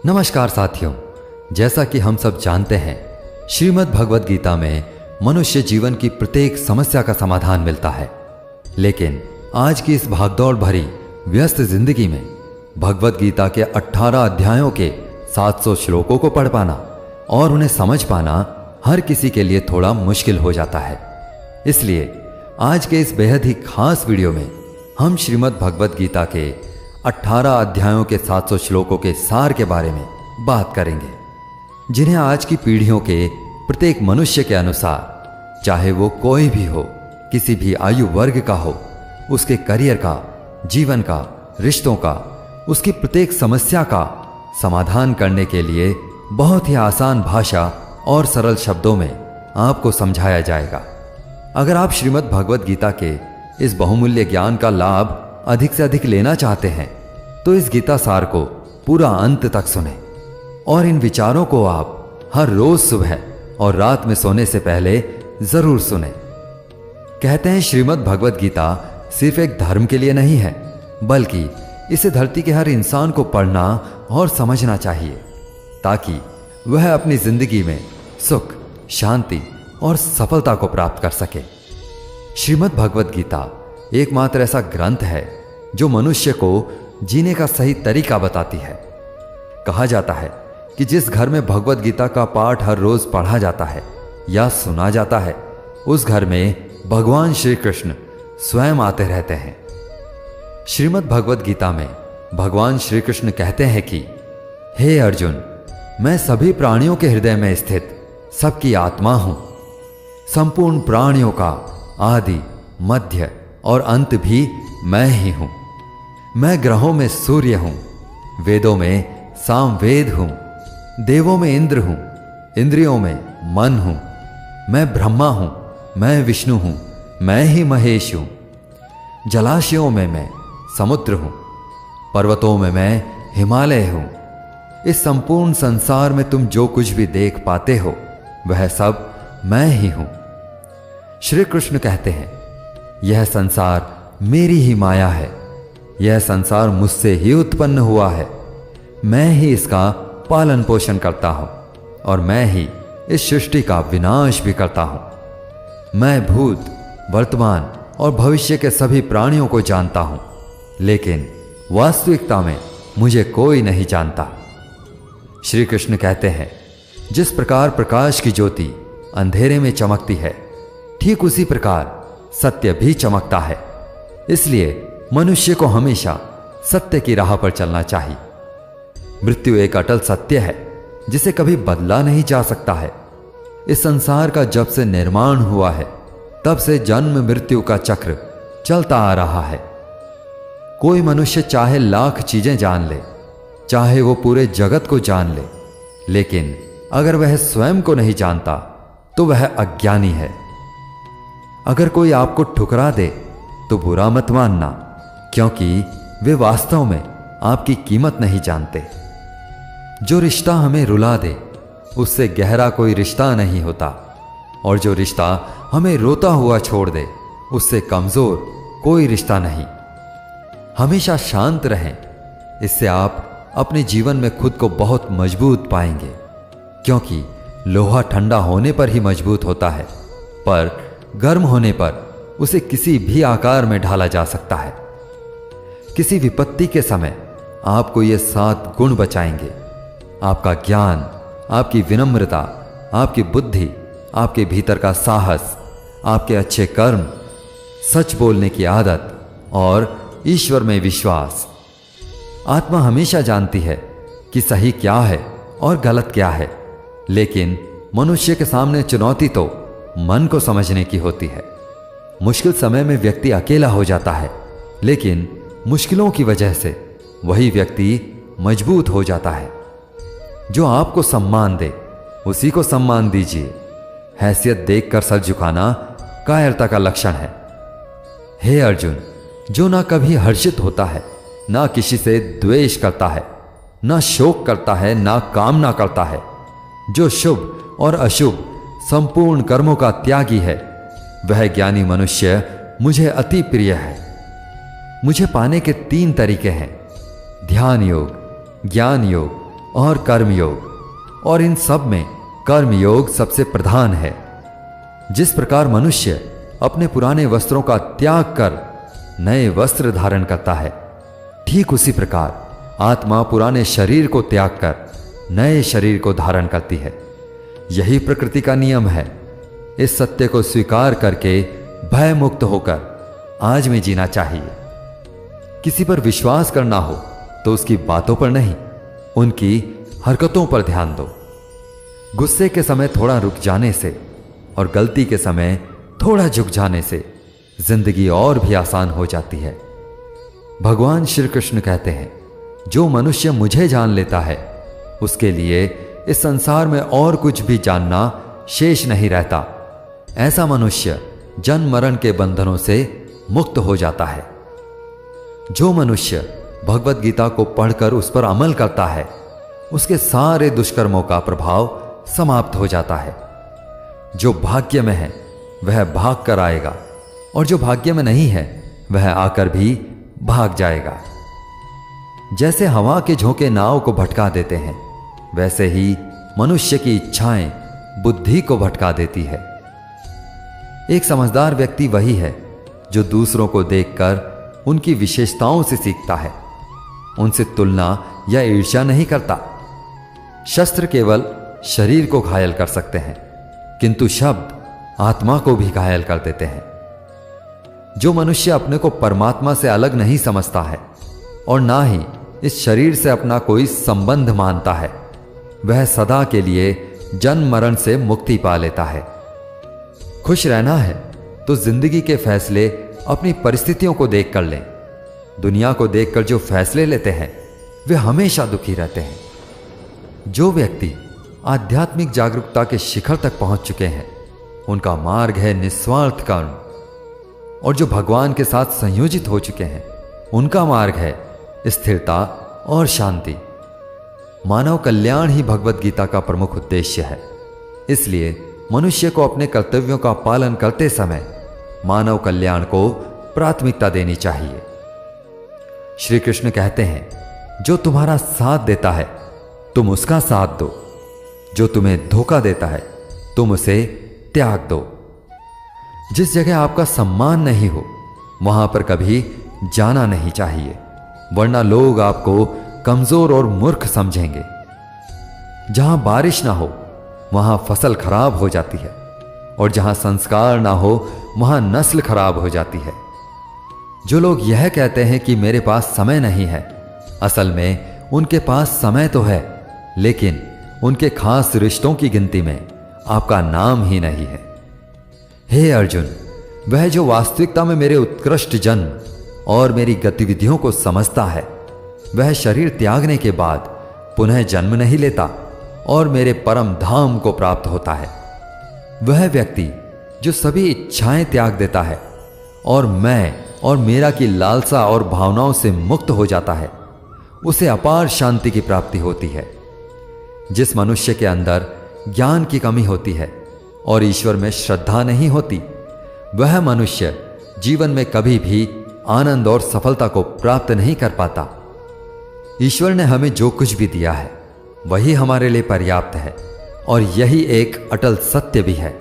नमस्कार साथियों, जैसा कि हम सब जानते हैं, श्रीमद् भगवद गीता में मनुष्य जीवन की प्रत्येक समस्या का समाधान मिलता है। लेकिन आज की इस भागदौड़ भरी व्यस्त जिंदगी में भगवद गीता के 18 अध्यायों के 700 श्लोकों को पढ़ पाना और उन्हें समझ पाना हर किसी के लिए थोड़ा मुश्किल हो जाता है। इसलिए आज के इस बेहद ही खास वीडियो में हम श्रीमद् भगवद गीता के 18 अध्यायों के 700 श्लोकों के सार के बारे में बात करेंगे, जिन्हें आज की पीढ़ियों के प्रत्येक मनुष्य के अनुसार, चाहे वो कोई भी हो, किसी भी आयु वर्ग का हो, उसके करियर का, जीवन का, रिश्तों का, उसकी प्रत्येक समस्या का समाधान करने के लिए बहुत ही आसान भाषा और सरल शब्दों में आपको समझाया जाएगा। अगर आप श्रीमद् भगवद गीता के इस बहुमूल्य ज्ञान का लाभ अधिक से अधिक लेना चाहते हैं तो इस गीता सार को पूरा अंत तक सुने और इन विचारों को आप हर रोज सुबह और रात में सोने से पहले जरूर सुने। कहते हैं श्रीमद् भगवद गीता सिर्फ एक धर्म के लिए नहीं है, बल्कि इसे धरती के हर इंसान को पढ़ना और समझना चाहिए ताकि वह अपनी जिंदगी में सुख, शांति और सफलता को प्राप्त कर सके। श्रीमद् भगवद गीता एकमात्र ऐसा ग्रंथ है जो मनुष्य को जीने का सही तरीका बताती है। कहा जाता है कि जिस घर में भगवद गीता का पाठ हर रोज पढ़ा जाता है या सुना जाता है, उस घर में भगवान श्री कृष्ण स्वयं आते रहते हैं। श्रीमद् भगवद गीता में भगवान श्री कृष्ण कहते हैं कि हे अर्जुन, मैं सभी प्राणियों के हृदय में स्थित सबकी आत्मा हूं। संपूर्ण प्राणियों का आदि, मध्य और अंत भी मैं ही हूं। मैं ग्रहों में सूर्य हूं, वेदों में सामवेद हूं, देवों में इंद्र हूं, इंद्रियों में मन हूं। मैं ब्रह्मा हूं, मैं विष्णु हूं, मैं ही महेश हूं। जलाशयों में मैं समुद्र हूं, पर्वतों में मैं हिमालय हूं। इस संपूर्ण संसार में तुम जो कुछ भी देख पाते हो वह सब मैं ही हूं। श्री कृष्ण कहते हैं, यह संसार मेरी ही माया है, यह संसार मुझसे ही उत्पन्न हुआ है। मैं ही इसका पालन पोषण करता हूं और मैं ही इस सृष्टि का विनाश भी करता हूं। मैं भूत, वर्तमान और भविष्य के सभी प्राणियों को जानता हूं, लेकिन वास्तविकता में मुझे कोई नहीं जानता। श्री कृष्ण कहते हैं, जिस प्रकार प्रकाश की ज्योति अंधेरे में चमकती है, ठीक उसी प्रकार सत्य भी चमकता है। इसलिए मनुष्य को हमेशा सत्य की राह पर चलना चाहिए। मृत्यु एक अटल सत्य है जिसे कभी बदला नहीं जा सकता है। इस संसार का जब से निर्माण हुआ है तब से जन्म मृत्यु का चक्र चलता आ रहा है। कोई मनुष्य चाहे लाख चीजें जान ले, चाहे वो पूरे जगत को जान ले, लेकिन अगर वह स्वयं को नहीं जानता तो वह अज्ञानी है। अगर कोई आपको ठुकरा दे तो बुरा मत मानना, क्योंकि वे वास्तव में आपकी कीमत नहीं जानते। जो रिश्ता हमें रुला दे उससे गहरा कोई रिश्ता नहीं होता, और जो रिश्ता हमें रोता हुआ छोड़ दे उससे कमजोर कोई रिश्ता नहीं। हमेशा शांत रहें, इससे आप अपने जीवन में खुद को बहुत मजबूत पाएंगे, क्योंकि लोहा ठंडा होने पर ही मजबूत होता है, पर गर्म होने पर उसे किसी भी आकार में ढाला जा सकता है। किसी विपत्ति के समय आपको ये 7 गुण बचाएंगे: आपका ज्ञान, आपकी विनम्रता, आपकी बुद्धि, आपके भीतर का साहस, आपके अच्छे कर्म, सच बोलने की आदत और ईश्वर में विश्वास। आत्मा हमेशा जानती है कि सही क्या है और गलत क्या है, लेकिन मनुष्य के सामने चुनौती तो मन को समझने की होती है। मुश्किल समय में व्यक्ति अकेला हो जाता है, लेकिन मुश्किलों की वजह से वही व्यक्ति मजबूत हो जाता है। जो आपको सम्मान दे उसी को सम्मान दीजिए। हैसियत देखकर सर झुकाना कायरता का लक्षण है। हे अर्जुन, जो ना कभी हर्षित होता है, ना किसी से द्वेष करता है, ना शोक करता है, ना कामना करता है, जो शुभ और अशुभ संपूर्ण कर्मों का त्यागी है, वह ज्ञानी मनुष्य मुझे अति प्रिय है। मुझे पाने के 3 तरीके हैं: ध्यान योग, ज्ञान योग और कर्मयोग, और इन सब में कर्मयोग सबसे प्रधान है। जिस प्रकार मनुष्य अपने पुराने वस्त्रों का त्याग कर नए वस्त्र धारण करता है, ठीक उसी प्रकार आत्मा पुराने शरीर को त्याग कर नए शरीर को धारण करती है। यही प्रकृति का नियम है। इस सत्य को स्वीकार करके भय मुक्त होकर आज में जीना चाहिए। किसी पर विश्वास करना हो तो उसकी बातों पर नहीं, उनकी हरकतों पर ध्यान दो। गुस्से के समय थोड़ा रुक जाने से और गलती के समय थोड़ा झुक जाने से जिंदगी और भी आसान हो जाती है। भगवान श्री कृष्ण कहते हैं, जो मनुष्य मुझे जान लेता है उसके लिए इस संसार में और कुछ भी जानना शेष नहीं रहता। ऐसा मनुष्य जन्म मरण के बंधनों से मुक्त हो जाता है। जो मनुष्य भगवत गीता को पढ़कर उस पर अमल करता है, उसके सारे दुष्कर्मों का प्रभाव समाप्त हो जाता है। जो भाग्य में है वह भाग कर आएगा, और जो भाग्य में नहीं है वह आकर भी भाग जाएगा। जैसे हवा के झोंके नाव को भटका देते हैं, वैसे ही मनुष्य की इच्छाएं बुद्धि को भटका देती है। एक समझदार व्यक्ति वही है जो दूसरों को देखकर उनकी विशेषताओं से सीखता है, उनसे तुलना या ईर्ष्या नहीं करता। शस्त्र केवल शरीर को घायल कर सकते हैं, किंतु शब्द आत्मा को भी घायल कर देते हैं। जो मनुष्य अपने को परमात्मा से अलग नहीं समझता है और ना ही इस शरीर से अपना कोई संबंध मानता है, वह सदा के लिए जन्म मरण से मुक्ति पा लेता है। खुश रहना है तो जिंदगी के फैसले अपनी परिस्थितियों को देखकर लें। दुनिया को देखकर जो फैसले लेते हैं वे हमेशा दुखी रहते हैं। जो व्यक्ति आध्यात्मिक जागरूकता के शिखर तक पहुंच चुके हैं, उनका मार्ग है निस्वार्थ कर्म, और जो भगवान के साथ संयोजित हो चुके हैं, उनका मार्ग है स्थिरता और शांति। मानव कल्याण ही भगवत गीता का प्रमुख उद्देश्य है। इसलिए मनुष्य को अपने कर्तव्यों का पालन करते समय मानव कल्याण को प्राथमिकता देनी चाहिए। श्री कृष्ण कहते हैं, जो तुम्हारा साथ देता है तुम उसका साथ दो, जो तुम्हें धोखा देता है तुम उसे त्याग दो। जिस जगह आपका सम्मान नहीं हो वहां पर कभी जाना नहीं चाहिए, वरना लोग आपको कमजोर और मूर्ख समझेंगे। जहां बारिश ना हो वहां फसल खराब हो जाती है, और जहां संस्कार ना हो वहां नस्ल खराब हो जाती है। जो लोग यह कहते हैं कि मेरे पास समय नहीं है, असल में उनके पास समय तो है, लेकिन उनके खास रिश्तों की गिनती में आपका नाम ही नहीं है। हे अर्जुन, वह जो वास्तविकता में मेरे उत्कृष्ट जन्म और मेरी गतिविधियों को समझता है, वह शरीर त्यागने के बाद पुनः जन्म नहीं लेता और मेरे परम धाम को प्राप्त होता है। वह व्यक्ति जो सभी इच्छाएं त्याग देता है और मैं और मेरा की लालसा और भावनाओं से मुक्त हो जाता है, उसे अपार शांति की प्राप्ति होती है। जिस मनुष्य के अंदर ज्ञान की कमी होती है और ईश्वर में श्रद्धा नहीं होती, वह मनुष्य जीवन में कभी भी आनंद और सफलता को प्राप्त नहीं कर पाता। ईश्वर ने हमें जो कुछ भी दिया है वही हमारे लिए पर्याप्त है, और यही एक अटल सत्य भी है।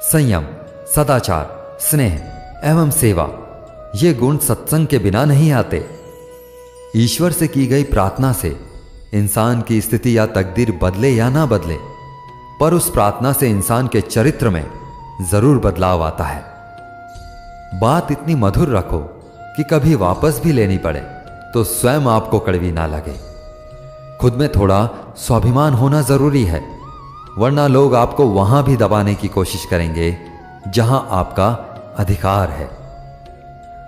संयम, सदाचार, स्नेह एवं सेवा, ये गुण सत्संग के बिना नहीं आते। ईश्वर से की गई प्रार्थना से इंसान की स्थिति या तकदीर बदले या ना बदले, पर उस प्रार्थना से इंसान के चरित्र में जरूर बदलाव आता है। बात इतनी मधुर रखो कि कभी वापस भी लेनी पड़े तो स्वयं आपको कड़वी ना लगे। खुद में थोड़ा स्वाभिमान होना जरूरी है, वरना लोग आपको वहां भी दबाने की कोशिश करेंगे जहां आपका अधिकार है।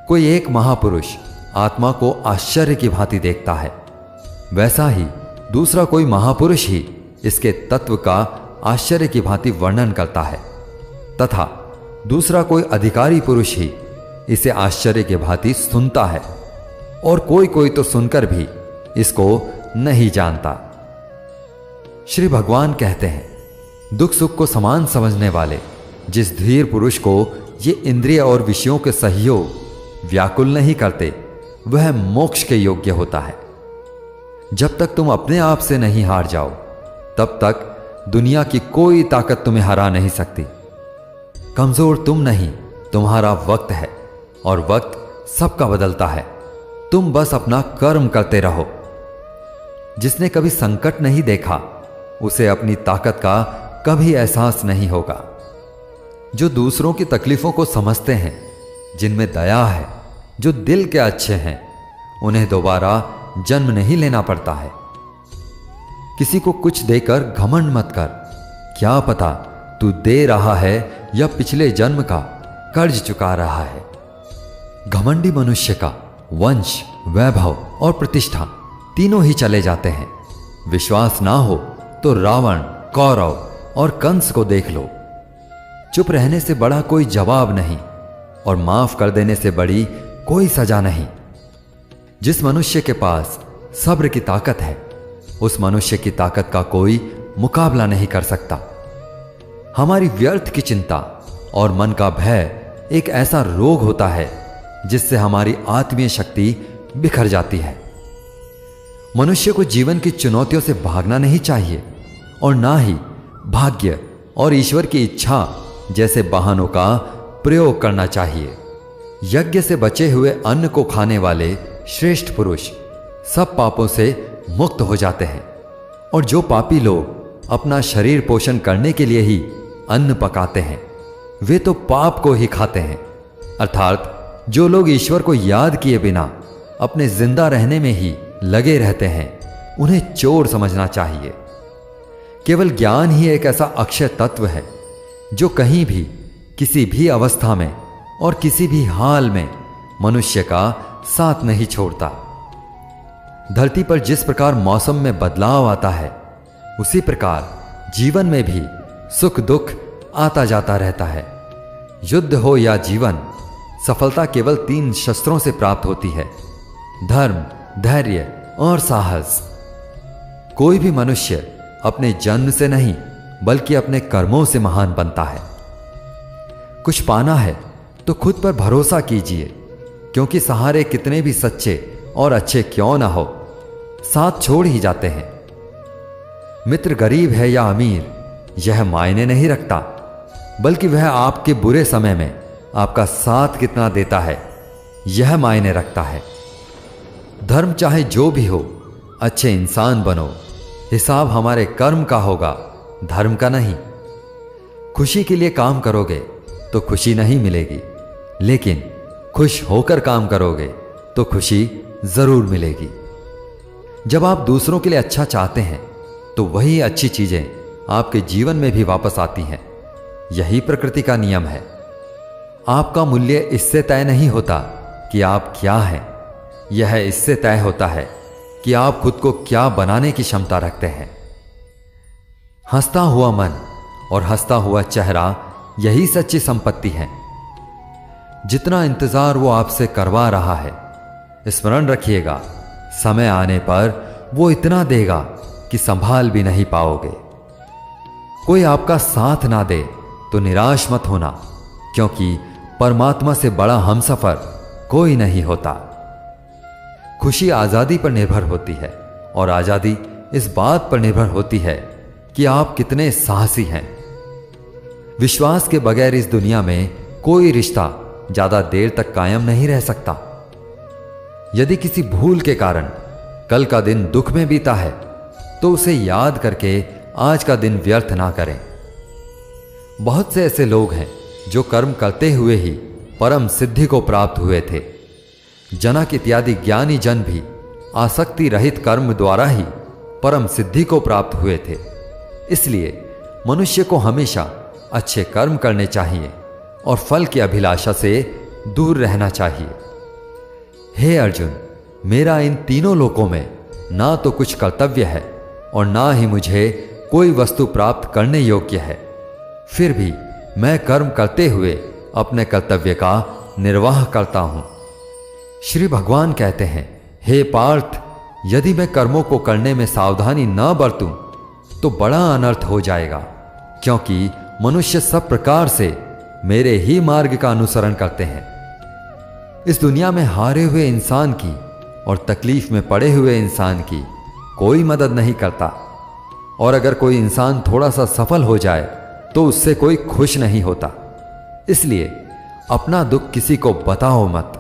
कोई एक महापुरुष आत्मा को आश्चर्य की भांति देखता है, वैसा ही दूसरा कोई महापुरुष ही इसके तत्व का आश्चर्य की भांति वर्णन करता है, तथा दूसरा कोई अधिकारी पुरुष ही इसे आश्चर्य की भांति सुनता है, और कोई कोई तो सुनकर भी इसको नहीं जानता। श्री भगवान कहते हैं, दुख सुख को समान समझने वाले जिस धीर पुरुष को ये इंद्रिय और विषयों के सहयोग व्याकुल नहीं करते, वह मोक्ष के योग्य होता है। जब तक तुम अपने आप से नहीं हार जाओ, तब तक दुनिया की कोई ताकत तुम्हें हरा नहीं सकती। कमजोर तुम नहीं, तुम्हारा वक्त है, और वक्त सबका बदलता है। तुम बस अपना कर्म करते रहो। जिसने कभी संकट नहीं देखा, उसे अपनी ताकत का कभी एहसास नहीं होगा। जो दूसरों की तकलीफों को समझते हैं, जिनमें दया है, जो दिल के अच्छे हैं, उन्हें दोबारा जन्म नहीं लेना पड़ता है। किसी को कुछ देकर घमंड मत कर। क्या पता तू दे रहा है या पिछले जन्म का कर्ज चुका रहा है। घमंडी मनुष्य का वंश, वैभव और प्रतिष्ठा तीनों ही चले जाते हैं। विश्वास ना हो तो रावण, कौरव और कंस को देख लो। चुप रहने से बड़ा कोई जवाब नहीं, और माफ कर देने से बड़ी कोई सजा नहीं। जिस मनुष्य के पास सब्र की ताकत है, उस मनुष्य की ताकत का कोई मुकाबला नहीं कर सकता। हमारी व्यर्थ की चिंता और मन का भय एक ऐसा रोग होता है जिससे हमारी आत्मीय शक्ति बिखर जाती है। मनुष्य को जीवन की चुनौतियों से भागना नहीं चाहिए, और ना ही भाग्य और ईश्वर की इच्छा जैसे बहानों का प्रयोग करना चाहिए। यज्ञ से बचे हुए अन्न को खाने वाले श्रेष्ठ पुरुष सब पापों से मुक्त हो जाते हैं, और जो पापी लोग अपना शरीर पोषण करने के लिए ही अन्न पकाते हैं, वे तो पाप को ही खाते हैं। अर्थात जो लोग ईश्वर को याद किए बिना अपने जिंदा रहने में ही लगे रहते हैं, उन्हें चोर समझना चाहिए। केवल ज्ञान ही एक ऐसा अक्षय तत्व है जो कहीं भी, किसी भी अवस्था में और किसी भी हाल में मनुष्य का साथ नहीं छोड़ता। धरती पर जिस प्रकार मौसम में बदलाव आता है, उसी प्रकार जीवन में भी सुख दुख आता जाता रहता है। युद्ध हो या जीवन, सफलता केवल 3 शस्त्रों से प्राप्त होती है: धर्म, धैर्य और साहस। कोई भी मनुष्य अपने जन्म से नहीं, बल्कि अपने कर्मों से महान बनता है। कुछ पाना है तो खुद पर भरोसा कीजिए, क्योंकि सहारे कितने भी सच्चे और अच्छे क्यों ना हो, साथ छोड़ ही जाते हैं। मित्र गरीब है या अमीर, यह मायने नहीं रखता, बल्कि वह आपके बुरे समय में आपका साथ कितना देता है, यह मायने रखता है। धर्म चाहे जो भी हो, अच्छे इंसान बनो। हिसाब हमारे कर्म का होगा, धर्म का नहीं। खुशी के लिए काम करोगे तो खुशी नहीं मिलेगी, लेकिन खुश होकर काम करोगे तो खुशी जरूर मिलेगी। जब आप दूसरों के लिए अच्छा चाहते हैं, तो वही अच्छी चीजें आपके जीवन में भी वापस आती हैं। यही प्रकृति का नियम है। आपका मूल्य इससे तय नहीं होता कि आप क्या हैं, यह इससे तय होता है कि आप खुद को क्या बनाने की क्षमता रखते हैं। हंसता हुआ मन और हंसता हुआ चेहरा, यही सच्ची संपत्ति है। जितना इंतजार वो आपसे करवा रहा है, स्मरण रखिएगा, समय आने पर वो इतना देगा कि संभाल भी नहीं पाओगे। कोई आपका साथ ना दे तो निराश मत होना, क्योंकि परमात्मा से बड़ा हमसफर कोई नहीं होता। खुशी आजादी पर निर्भर होती है, और आजादी इस बात पर निर्भर होती है कि आप कितने साहसी हैं। विश्वास के बगैर इस दुनिया में कोई रिश्ता ज्यादा देर तक कायम नहीं रह सकता। यदि किसी भूल के कारण कल का दिन दुख में बीता है, तो उसे याद करके आज का दिन व्यर्थ ना करें। बहुत से ऐसे लोग हैं जो कर्म करते हुए ही परम सिद्धि को प्राप्त हुए थे। जनक इत्यादि ज्ञानी जन भी आसक्ति रहित कर्म द्वारा ही परम सिद्धि को प्राप्त हुए थे। इसलिए मनुष्य को हमेशा अच्छे कर्म करने चाहिए और फल की अभिलाषा से दूर रहना चाहिए। हे अर्जुन, मेरा इन तीनों लोकों में ना तो कुछ कर्तव्य है और ना ही मुझे कोई वस्तु प्राप्त करने योग्य है। फिर भी मैं कर्म करते हुए अपने कर्तव्य का निर्वाह करता हूं। श्री भगवान कहते हैं, हे पार्थ, यदि मैं कर्मों को करने में सावधानी न बरतूं तो बड़ा अनर्थ हो जाएगा, क्योंकि मनुष्य सब प्रकार से मेरे ही मार्ग का अनुसरण करते हैं। इस दुनिया में हारे हुए इंसान की और तकलीफ में पड़े हुए इंसान की कोई मदद नहीं करता, और अगर कोई इंसान थोड़ा सा सफल हो जाए तो उससे कोई खुश नहीं होता। इसलिए अपना दुख किसी को बताओ मत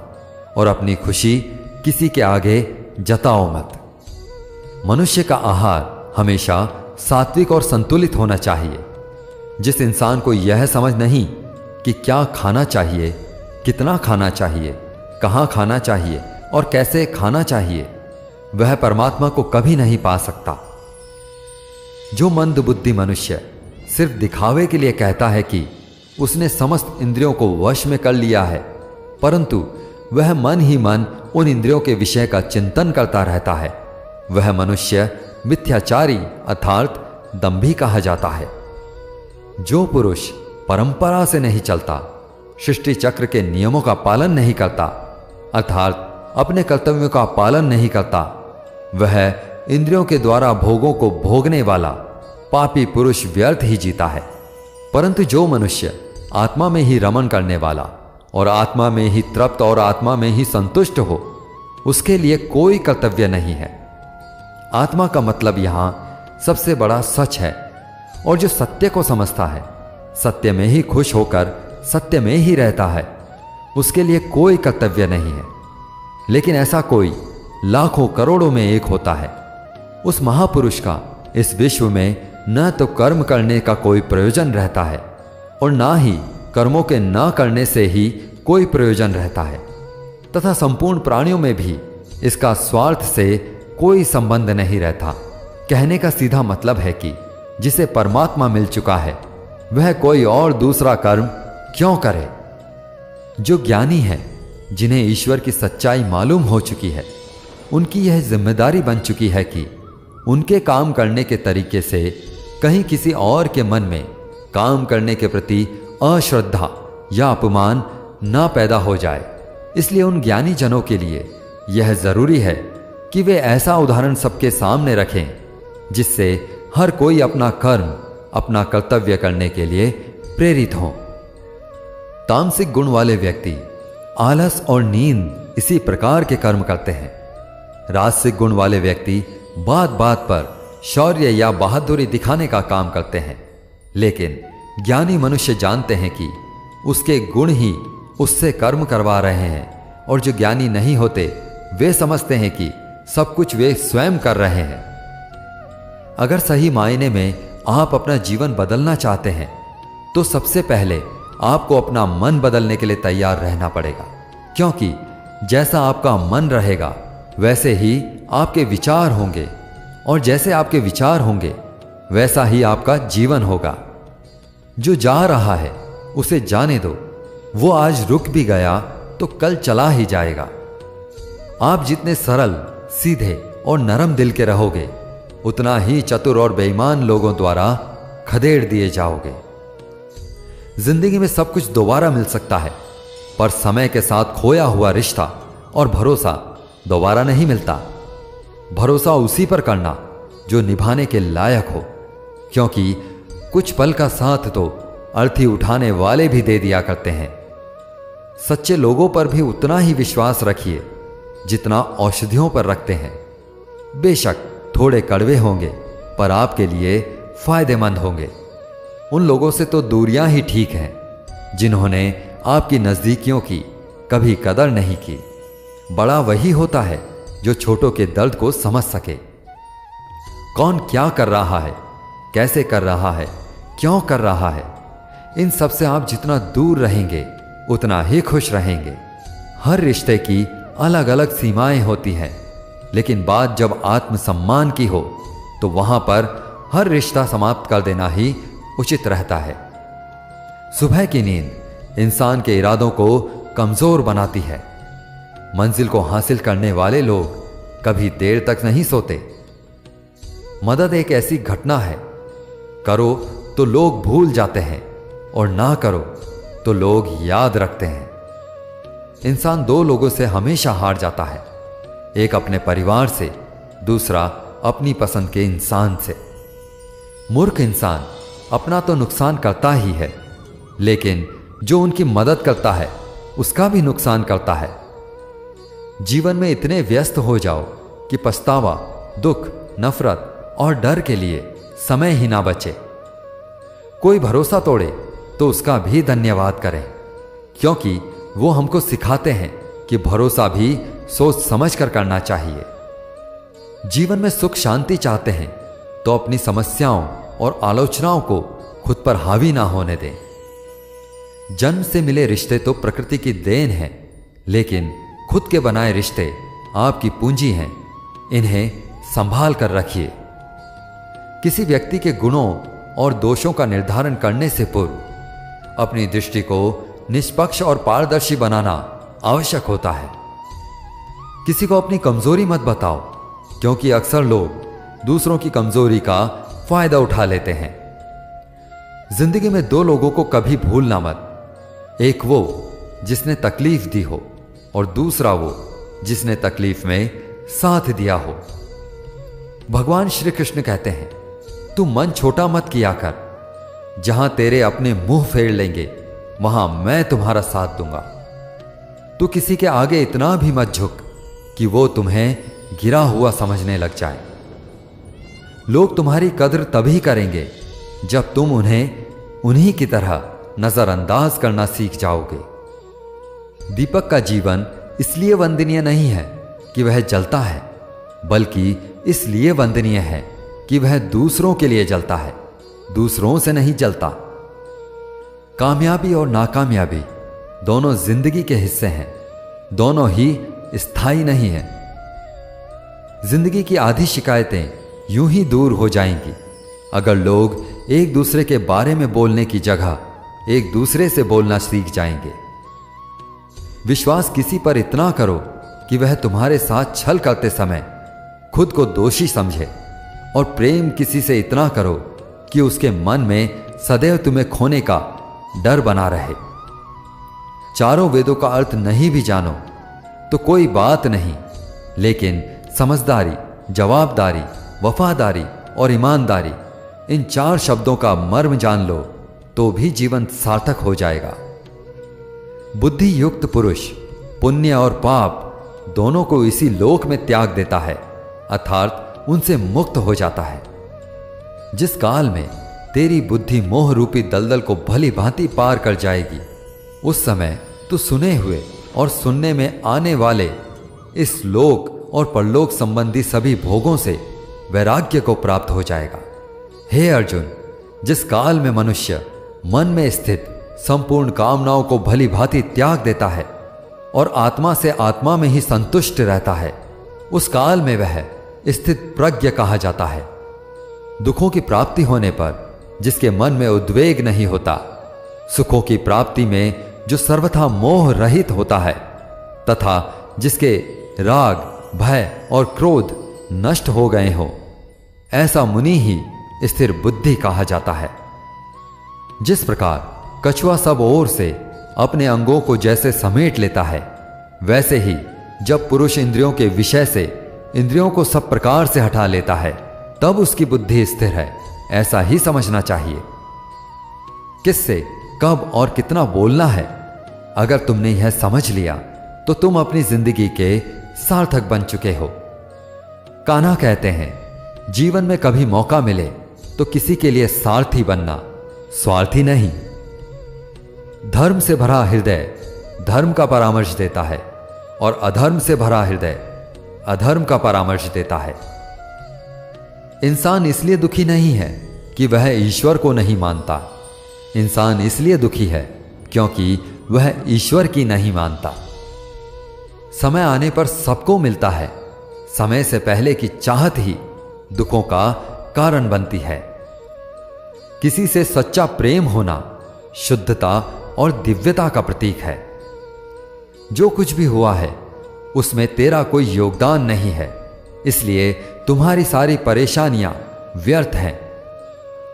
और अपनी खुशी किसी के आगे जताओ मत। मनुष्य का आहार हमेशा सात्विक और संतुलित होना चाहिए। जिस इंसान को यह समझ नहीं कि क्या खाना चाहिए, कितना खाना चाहिए, कहाँ खाना चाहिए और कैसे खाना चाहिए, वह परमात्मा को कभी नहीं पा सकता। जो मंदबुद्धि मनुष्य सिर्फ दिखावे के लिए कहता है कि उसने समस्त इंद्रियों को वश में कर लिया है, परंतु वह मन ही मन उन इंद्रियों के विषय का चिंतन करता रहता है, वह मनुष्य मिथ्याचारी अर्थात दंभी कहा जाता है। जो पुरुष परंपरा से नहीं चलता, सृष्टि चक्र के नियमों का पालन नहीं करता, अर्थात अपने कर्तव्यों का पालन नहीं करता, वह इंद्रियों के द्वारा भोगों को भोगने वाला पापी पुरुष व्यर्थ ही जीता है। परंतु जो मनुष्य आत्मा में ही रमण करने वाला और आत्मा में ही तृप्त और आत्मा में ही संतुष्ट हो, उसके लिए कोई कर्तव्य नहीं है। आत्मा का मतलब यहां सबसे बड़ा सच है, और जो सत्य को समझता है, सत्य में ही खुश होकर सत्य में ही रहता है, उसके लिए कोई कर्तव्य नहीं है। लेकिन ऐसा कोई लाखों करोड़ों में एक होता है। उस महापुरुष का इस विश्व में न तो कर्म करने का कोई प्रयोजन रहता है और ना ही कर्मों के न करने से ही कोई प्रयोजन रहता है, तथा संपूर्ण प्राणियों में भी इसका स्वार्थ से कोई संबंध नहीं रहता। कहने का सीधा मतलब है कि जिसे परमात्मा मिल चुका है वह कोई और दूसरा कर्म क्यों करे। जो ज्ञानी है, जिन्हें ईश्वर की सच्चाई मालूम हो चुकी है, उनकी यह जिम्मेदारी बन चुकी है कि उनके काम करने के तरीके से कहीं किसी और के मन में काम करने के प्रति अश्रद्धा या अपमान ना पैदा हो जाए। इसलिए उन ज्ञानी जनों के लिए यह जरूरी है कि वे ऐसा उदाहरण सबके सामने रखें जिससे हर कोई अपना कर्म, अपना कर्तव्य करने के लिए प्रेरित हो। तामसिक गुण वाले व्यक्ति आलस और नींद इसी प्रकार के कर्म करते हैं। राजसिक गुण वाले व्यक्ति बात बात पर शौर्य या बहादुरी दिखाने का काम करते हैं। लेकिन ज्ञानी मनुष्य जानते हैं कि उसके गुण ही उससे कर्म करवा रहे हैं, और जो ज्ञानी नहीं होते वे समझते हैं कि सब कुछ वे स्वयं कर रहे हैं। अगर सही मायने में आप अपना जीवन बदलना चाहते हैं तो सबसे पहले आपको अपना मन बदलने के लिए तैयार रहना पड़ेगा, क्योंकि जैसा आपका मन रहेगा वैसे ही आपके विचार होंगे, और जैसे आपके विचार होंगे वैसा ही आपका जीवन होगा। जो जा रहा है उसे जाने दो, वो आज रुक भी गया तो कल चला ही जाएगा। आप जितने सरल, सीधे और नरम दिल के रहोगे, उतना ही चतुर और बेईमान लोगों द्वारा खदेड़ दिए जाओगे। जिंदगी में सब कुछ दोबारा मिल सकता है, पर समय के साथ खोया हुआ रिश्ता और भरोसा दोबारा नहीं मिलता। भरोसा उसी पर करना जो निभाने के लायक हो, क्योंकि कुछ पल का साथ तो अर्थी उठाने वाले भी दे दिया करते हैं। सच्चे लोगों पर भी उतना ही विश्वास रखिए जितना औषधियों पर रखते हैं। बेशक थोड़े कड़वे होंगे, पर आपके लिए फायदेमंद होंगे। उन लोगों से तो दूरियां ही ठीक हैं जिन्होंने आपकी नजदीकियों की कभी कदर नहीं की। बड़ा वही होता है जो छोटों के दर्द को समझ सके। कौन क्या कर रहा है, कैसे कर रहा है, क्यों कर रहा है, इन सब से आप जितना दूर रहेंगे उतना ही खुश रहेंगे। हर रिश्ते की अलग अलग सीमाएं होती हैं, लेकिन बात जब आत्मसम्मान की हो तो वहां पर हर रिश्ता समाप्त कर देना ही उचित रहता है। सुबह की नींद इंसान के इरादों को कमजोर बनाती है। मंजिल को हासिल करने वाले लोग कभी देर तक नहीं सोते। मदद एक ऐसी घटना है, करो तो लोग भूल जाते हैं और ना करो तो लोग याद रखते हैं। इंसान दो लोगों से हमेशा हार जाता है, एक अपने परिवार से, दूसरा अपनी पसंद के इंसान से। मूर्ख इंसान अपना तो नुकसान करता ही है, लेकिन जो उनकी मदद करता है उसका भी नुकसान करता है। जीवन में इतने व्यस्त हो जाओ कि पछतावा, दुख, नफरत और डर के लिए समय ही ना बचे। कोई भरोसा तोड़े तो उसका भी धन्यवाद करें, क्योंकि वो हमको सिखाते हैं कि भरोसा भी सोच समझ कर करना चाहिए। जीवन में सुख शांति चाहते हैं तो अपनी समस्याओं और आलोचनाओं को खुद पर हावी ना होने दें। जन्म से मिले रिश्ते तो प्रकृति की देन है, लेकिन खुद के बनाए रिश्ते आपकी पूंजी हैं, इन्हें संभाल कर रखिए। किसी व्यक्ति के गुणों और दोषों का निर्धारण करने से पूर्व अपनी दृष्टि को निष्पक्ष और पारदर्शी बनाना आवश्यक होता है। किसी को अपनी कमजोरी मत बताओ, क्योंकि अक्सर लोग दूसरों की कमजोरी का फायदा उठा लेते हैं। जिंदगी में दो लोगों को कभी भूलना मत, एक वो जिसने तकलीफ दी हो और दूसरा वो जिसने तकलीफ में साथ दिया हो। भगवान श्री कृष्ण कहते हैं, तू मन छोटा मत किया कर, जहां तेरे अपने मुंह फेर लेंगे वहां मैं तुम्हारा साथ दूंगा। तू किसी के आगे इतना भी मत झुक कि वो तुम्हें गिरा हुआ समझने लग जाए। लोग तुम्हारी कद्र तभी करेंगे जब तुम उन्हें उन्हीं की तरह नजरअंदाज करना सीख जाओगे। दीपक का जीवन इसलिए वंदनीय नहीं है कि वह जलता है, बल्कि इसलिए वंदनीय है कि वह दूसरों के लिए जलता है, दूसरों से नहीं जलता। कामयाबी और नाकामयाबी दोनों जिंदगी के हिस्से हैं, दोनों ही स्थायी नहीं हैं। जिंदगी की आधी शिकायतें यूं ही दूर हो जाएंगी अगर लोग एक दूसरे के बारे में बोलने की जगह एक दूसरे से बोलना सीख जाएंगे। विश्वास किसी पर इतना करो कि वह तुम्हारे साथ छल करते समय खुद को दोषी समझे, और प्रेम किसी से इतना करो कि उसके मन में सदैव तुम्हें खोने का डर बना रहे। चारों वेदों का अर्थ नहीं भी जानो तो कोई बात नहीं, लेकिन समझदारी, जवाबदारी, वफादारी और ईमानदारी, इन 4 शब्दों का मर्म जान लो तो भी जीवन सार्थक हो जाएगा। बुद्धि युक्त पुरुष पुण्य और पाप दोनों को इसी लोक में त्याग देता है, अर्थात उनसे मुक्त हो जाता है। जिस काल में तेरी बुद्धि मोह रूपी दलदल को भली भांति पार कर जाएगी, उस समय तू सुने हुए और सुनने में आने वाले इस लोक और परलोक संबंधी सभी भोगों से वैराग्य को प्राप्त हो जाएगा। हे अर्जुन, जिस काल में मनुष्य मन में स्थित संपूर्ण कामनाओं को भली भांति त्याग देता है और आत्मा से आत्मा में ही संतुष्ट रहता है, उस काल में वह स्थित प्रज्ञ कहा जाता है। दुखों की प्राप्ति होने पर जिसके मन में उद्वेग नहीं होता, सुखों की प्राप्ति में जो सर्वथा मोह रहित होता है, तथा जिसके राग, भय और क्रोध नष्ट हो गए हो, ऐसा मुनि ही स्थिर बुद्धि कहा जाता है। जिस प्रकार कछुआ सब ओर से अपने अंगों को जैसे समेट लेता है, वैसे ही जब पुरुष इंद्रियों के विषय से इंद्रियों को सब प्रकार से हटा लेता है, तब उसकी बुद्धि स्थिर है, ऐसा ही समझना चाहिए। किससे कब और कितना बोलना है, अगर तुमने यह समझ लिया तो तुम अपनी जिंदगी के सार्थक बन चुके हो। कान्हा कहते हैं, जीवन में कभी मौका मिले तो किसी के लिए सारथी बनना, स्वार्थी नहीं। धर्म से भरा हृदय धर्म का परामर्श देता है, और अधर्म से भरा हृदय अधर्म का परामर्श देता है। इंसान इसलिए दुखी नहीं है कि वह ईश्वर को नहीं मानता, इंसान इसलिए दुखी है क्योंकि वह ईश्वर की नहीं मानता। समय आने पर सबको मिलता है, समय से पहले की चाहत ही दुखों का कारण बनती है। किसी से सच्चा प्रेम होना शुद्धता और दिव्यता का प्रतीक है। जो कुछ भी हुआ है उसमें तेरा कोई योगदान नहीं है, इसलिए तुम्हारी सारी परेशानियां व्यर्थ हैं।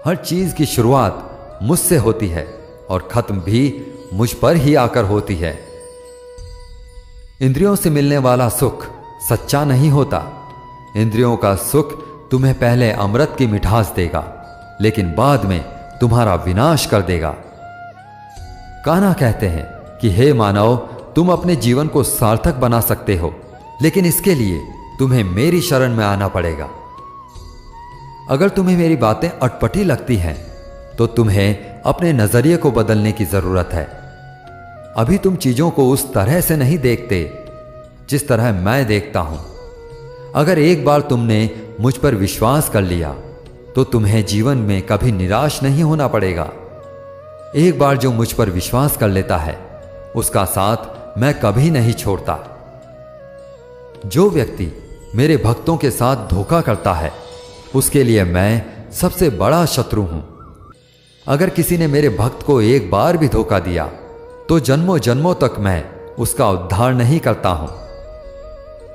हर चीज की शुरुआत मुझसे होती है और खत्म भी मुझ पर ही आकर होती है। इंद्रियों से मिलने वाला सुख सच्चा नहीं होता। इंद्रियों का सुख तुम्हें पहले अमृत की मिठास देगा, लेकिन बाद में तुम्हारा विनाश कर देगा। कान्हा कहते हैं कि हे मानव, तुम अपने जीवन को सार्थक बना सकते हो, लेकिन इसके लिए तुम्हें मेरी शरण में आना पड़ेगा। अगर तुम्हें मेरी बातें अटपटी लगती हैं तो तुम्हें अपने नजरिए को बदलने की जरूरत है। अभी तुम चीजों को उस तरह से नहीं देखते जिस तरह मैं देखता हूं। अगर एक बार तुमने मुझ पर विश्वास कर लिया तो तुम्हें जीवन में कभी निराश नहीं होना पड़ेगा। एक बार जो मुझ पर विश्वास कर लेता है उसका साथ मैं कभी नहीं छोड़ता। जो व्यक्ति मेरे भक्तों के साथ धोखा करता है उसके लिए मैं सबसे बड़ा शत्रु हूं। अगर किसी ने मेरे भक्त को एक बार भी धोखा दिया तो जन्मों जन्मों तक मैं उसका उद्धार नहीं करता हूं।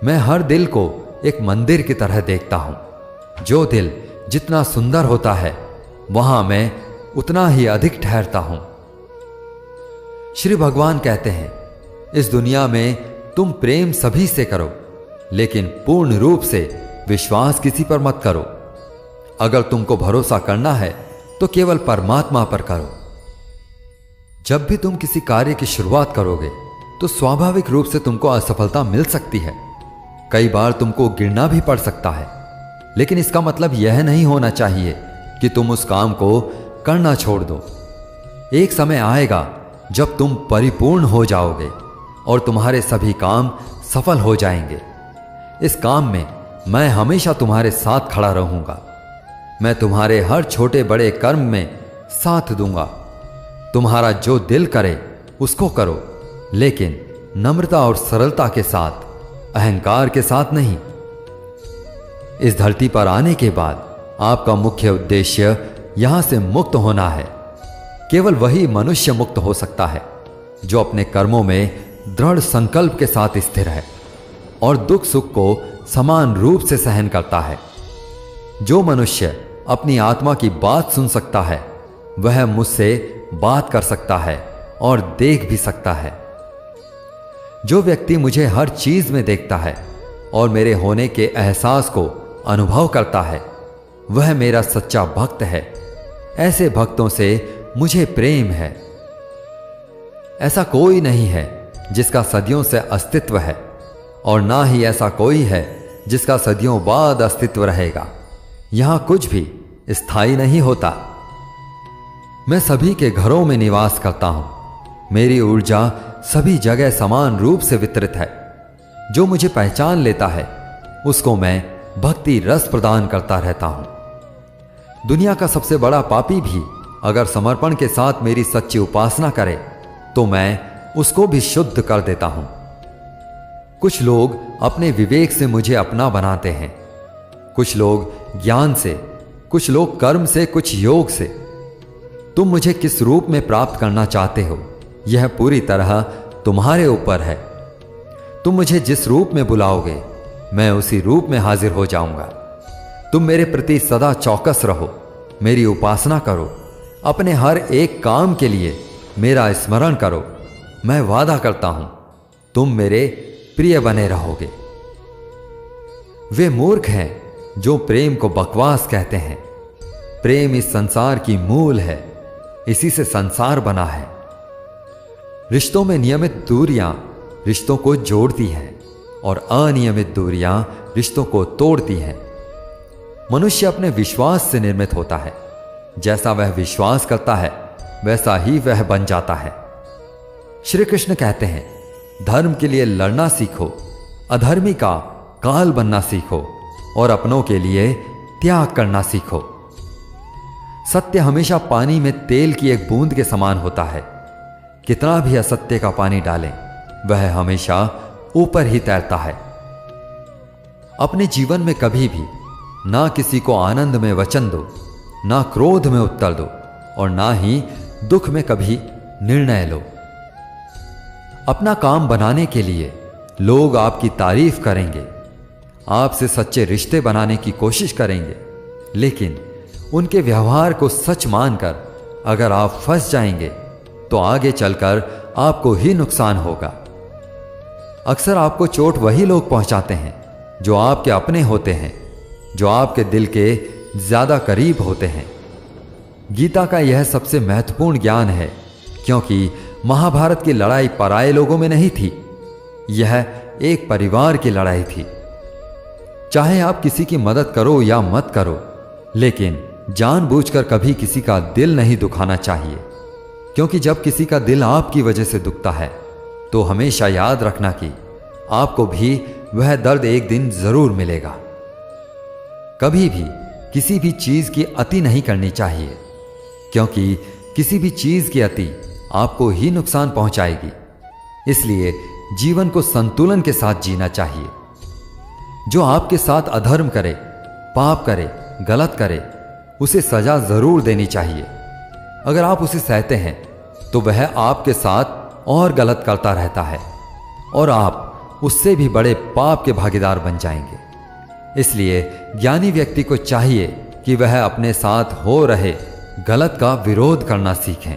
मैं हर दिल को एक मंदिर की तरह देखता हूं। जो दिल जितना सुंदर होता है वहां मैं उतना ही अधिक ठहरता हूं। श्री भगवान कहते हैं, इस दुनिया में तुम प्रेम सभी से करो, लेकिन पूर्ण रूप से विश्वास किसी पर मत करो। अगर तुमको भरोसा करना है तो केवल परमात्मा पर करो। जब भी तुम किसी कार्य की शुरुआत करोगे तो स्वाभाविक रूप से तुमको असफलता मिल सकती है। कई बार तुमको गिरना भी पड़ सकता है, लेकिन इसका मतलब यह नहीं होना चाहिए कि तुम उस काम को करना छोड़ दो। एक समय आएगा जब तुम परिपूर्ण हो जाओगे और तुम्हारे सभी काम सफल हो जाएंगे। इस काम में मैं हमेशा तुम्हारे साथ खड़ा रहूंगा। मैं तुम्हारे हर छोटे बड़े कर्म में साथ दूंगा। तुम्हारा जो दिल करे उसको करो, लेकिन नम्रता और सरलता के साथ, अहंकार के साथ नहीं। इस धरती पर आने के बाद आपका मुख्य उद्देश्य यहां से मुक्त होना है। केवल वही मनुष्य मुक्त हो सकता है जो अपने कर्मों में दृढ़ संकल्प के साथ स्थिर है और दुख सुख को समान रूप से सहन करता है। जो मनुष्य अपनी आत्मा की बात सुन सकता है वह मुझसे बात कर सकता है और देख भी सकता है। जो व्यक्ति मुझे हर चीज में देखता है और मेरे होने के एहसास को अनुभव करता है वह मेरा सच्चा भक्त है। ऐसे भक्तों से मुझे प्रेम है। ऐसा कोई नहीं है जिसका सदियों से अस्तित्व है और ना ही ऐसा कोई है जिसका सदियों बाद अस्तित्व रहेगा। यहां कुछ भी स्थायी नहीं होता। मैं सभी के घरों में निवास करता हूं। मेरी ऊर्जा सभी जगह समान रूप से वितरित है। जो मुझे पहचान लेता है उसको मैं भक्ति रस प्रदान करता रहता हूं। दुनिया का सबसे बड़ा पापी भी अगर समर्पण के साथ मेरी सच्ची उपासना करे तो मैं उसको भी शुद्ध कर देता हूं। कुछ लोग अपने विवेक से मुझे अपना बनाते हैं, कुछ लोग ज्ञान से, कुछ लोग कर्म से, कुछ योग से। तुम मुझे किस रूप में प्राप्त करना चाहते हो यह पूरी तरह तुम्हारे ऊपर है। तुम मुझे जिस रूप में बुलाओगे मैं उसी रूप में हाजिर हो जाऊंगा। तुम मेरे प्रति सदा चौकस रहो, मेरी उपासना करो, अपने हर एक काम के लिए मेरा स्मरण करो। मैं वादा करता हूं तुम मेरे प्रिय बने रहोगे। वे मूर्ख हैं जो प्रेम को बकवास कहते हैं। प्रेम इस संसार की मूल है, इसी से संसार बना है। रिश्तों में नियमित दूरियां रिश्तों को जोड़ती हैं और अनियमित दूरियां रिश्तों को तोड़ती हैं। मनुष्य अपने विश्वास से निर्मित होता है। जैसा वह विश्वास करता है वैसा ही वह बन जाता है। श्री कृष्ण कहते हैं, धर्म के लिए लड़ना सीखो, अधर्मी का काल बनना सीखो और अपनों के लिए त्याग करना सीखो। सत्य हमेशा पानी में तेल की एक बूंद के समान होता है। कितना भी असत्य का पानी डालें वह हमेशा ऊपर ही तैरता है। अपने जीवन में कभी भी ना किसी को आनंद में वचन दो, ना क्रोध में उत्तर दो और ना ही दुख में कभी निर्णय लो। अपना काम बनाने के लिए लोग आपकी तारीफ करेंगे, आपसे सच्चे रिश्ते बनाने की कोशिश करेंगे, लेकिन उनके व्यवहार को सच मानकर अगर आप फंस जाएंगे तो आगे चलकर आपको ही नुकसान होगा। अक्सर आपको चोट वही लोग पहुंचाते हैं जो आपके अपने होते हैं, जो आपके दिल के ज्यादा करीब होते हैं। गीता का यह सबसे महत्वपूर्ण ज्ञान है, क्योंकि महाभारत की लड़ाई पराये लोगों में नहीं थी, यह एक परिवार की लड़ाई थी। चाहे आप किसी की मदद करो या मत करो, लेकिन जानबूझकर कभी किसी का दिल नहीं दुखाना चाहिए, क्योंकि जब किसी का दिल आपकी वजह से दुखता है तो हमेशा याद रखना कि आपको भी वह दर्द एक दिन जरूर मिलेगा। कभी भी किसी भी चीज की अति नहीं करनी चाहिए, क्योंकि किसी भी चीज की अति आपको ही नुकसान पहुंचाएगी। इसलिए जीवन को संतुलन के साथ जीना चाहिए। जो आपके साथ अधर्म करे, पाप करे, गलत करे, उसे सजा जरूर देनी चाहिए। अगर आप उसे सहते हैं तो वह आपके साथ और गलत करता रहता है और आप उससे भी बड़े पाप के भागीदार बन जाएंगे। इसलिए ज्ञानी व्यक्ति को चाहिए कि वह अपने साथ हो रहे गलत का विरोध करना सीखें।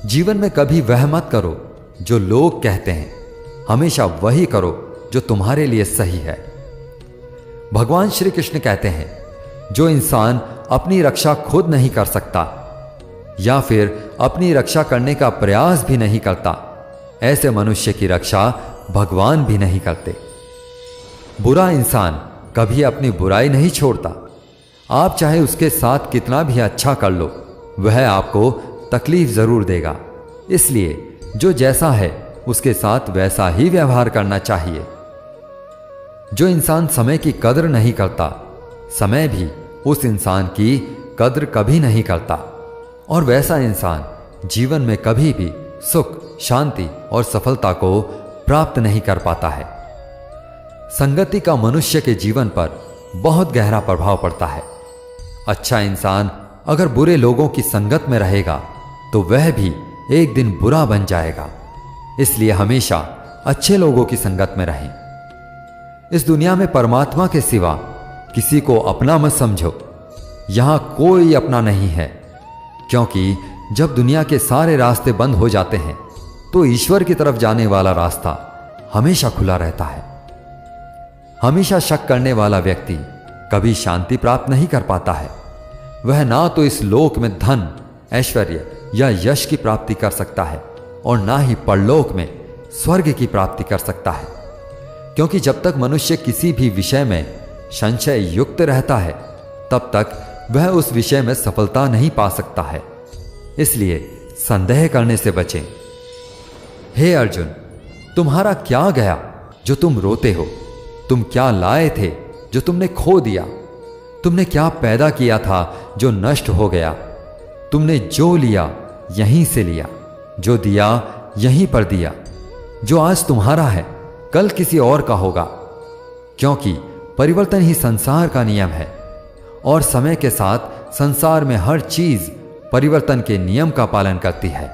जीवन में कभी वह मत करो जो लोग कहते हैं, हमेशा वही करो जो तुम्हारे लिए सही है। भगवान श्री कृष्ण कहते हैं, जो इंसान अपनी रक्षा खुद नहीं कर सकता या फिर अपनी रक्षा करने का प्रयास भी नहीं करता, ऐसे मनुष्य की रक्षा भगवान भी नहीं करते। बुरा इंसान कभी अपनी बुराई नहीं छोड़ता। आप चाहे उसके साथ कितना भी अच्छा कर लो, वह आपको तकलीफ जरूर देगा। इसलिए जो जैसा है उसके साथ वैसा ही व्यवहार करना चाहिए। जो इंसान समय की कद्र नहीं करता, समय भी उस इंसान की कद्र कभी नहीं करता, और वैसा इंसान जीवन में कभी भी सुख, शांति और सफलता को प्राप्त नहीं कर पाता है। संगति का मनुष्य के जीवन पर बहुत गहरा प्रभाव पड़ता है। अच्छा इंसान अगर बुरे लोगों की संगत में रहेगा तो वह भी एक दिन बुरा बन जाएगा। इसलिए हमेशा अच्छे लोगों की संगत में रहें। इस दुनिया में परमात्मा के सिवा किसी को अपना मत समझो। यहां कोई अपना नहीं है, क्योंकि जब दुनिया के सारे रास्ते बंद हो जाते हैं तो ईश्वर की तरफ जाने वाला रास्ता हमेशा खुला रहता है। हमेशा शक करने वाला व्यक्ति कभी शांति प्राप्त नहीं कर पाता है। वह ना तो इस लोक में धन, ऐश्वर्य या यश की प्राप्ति कर सकता है और ना ही परलोक में स्वर्ग की प्राप्ति कर सकता है, क्योंकि जब तक मनुष्य किसी भी विषय में संशय युक्त रहता है तब तक वह उस विषय में सफलता नहीं पा सकता है। इसलिए संदेह करने से बचें। हे अर्जुन, तुम्हारा क्या गया जो तुम रोते हो? तुम क्या लाए थे जो तुमने खो दिया? तुमने क्या पैदा किया था जो नष्ट हो गया? तुमने जो लिया यहीं से लिया, जो दिया यहीं पर दिया। जो आज तुम्हारा है कल किसी और का होगा, क्योंकि परिवर्तन ही संसार का नियम है और समय के साथ संसार में हर चीज परिवर्तन के नियम का पालन करती है।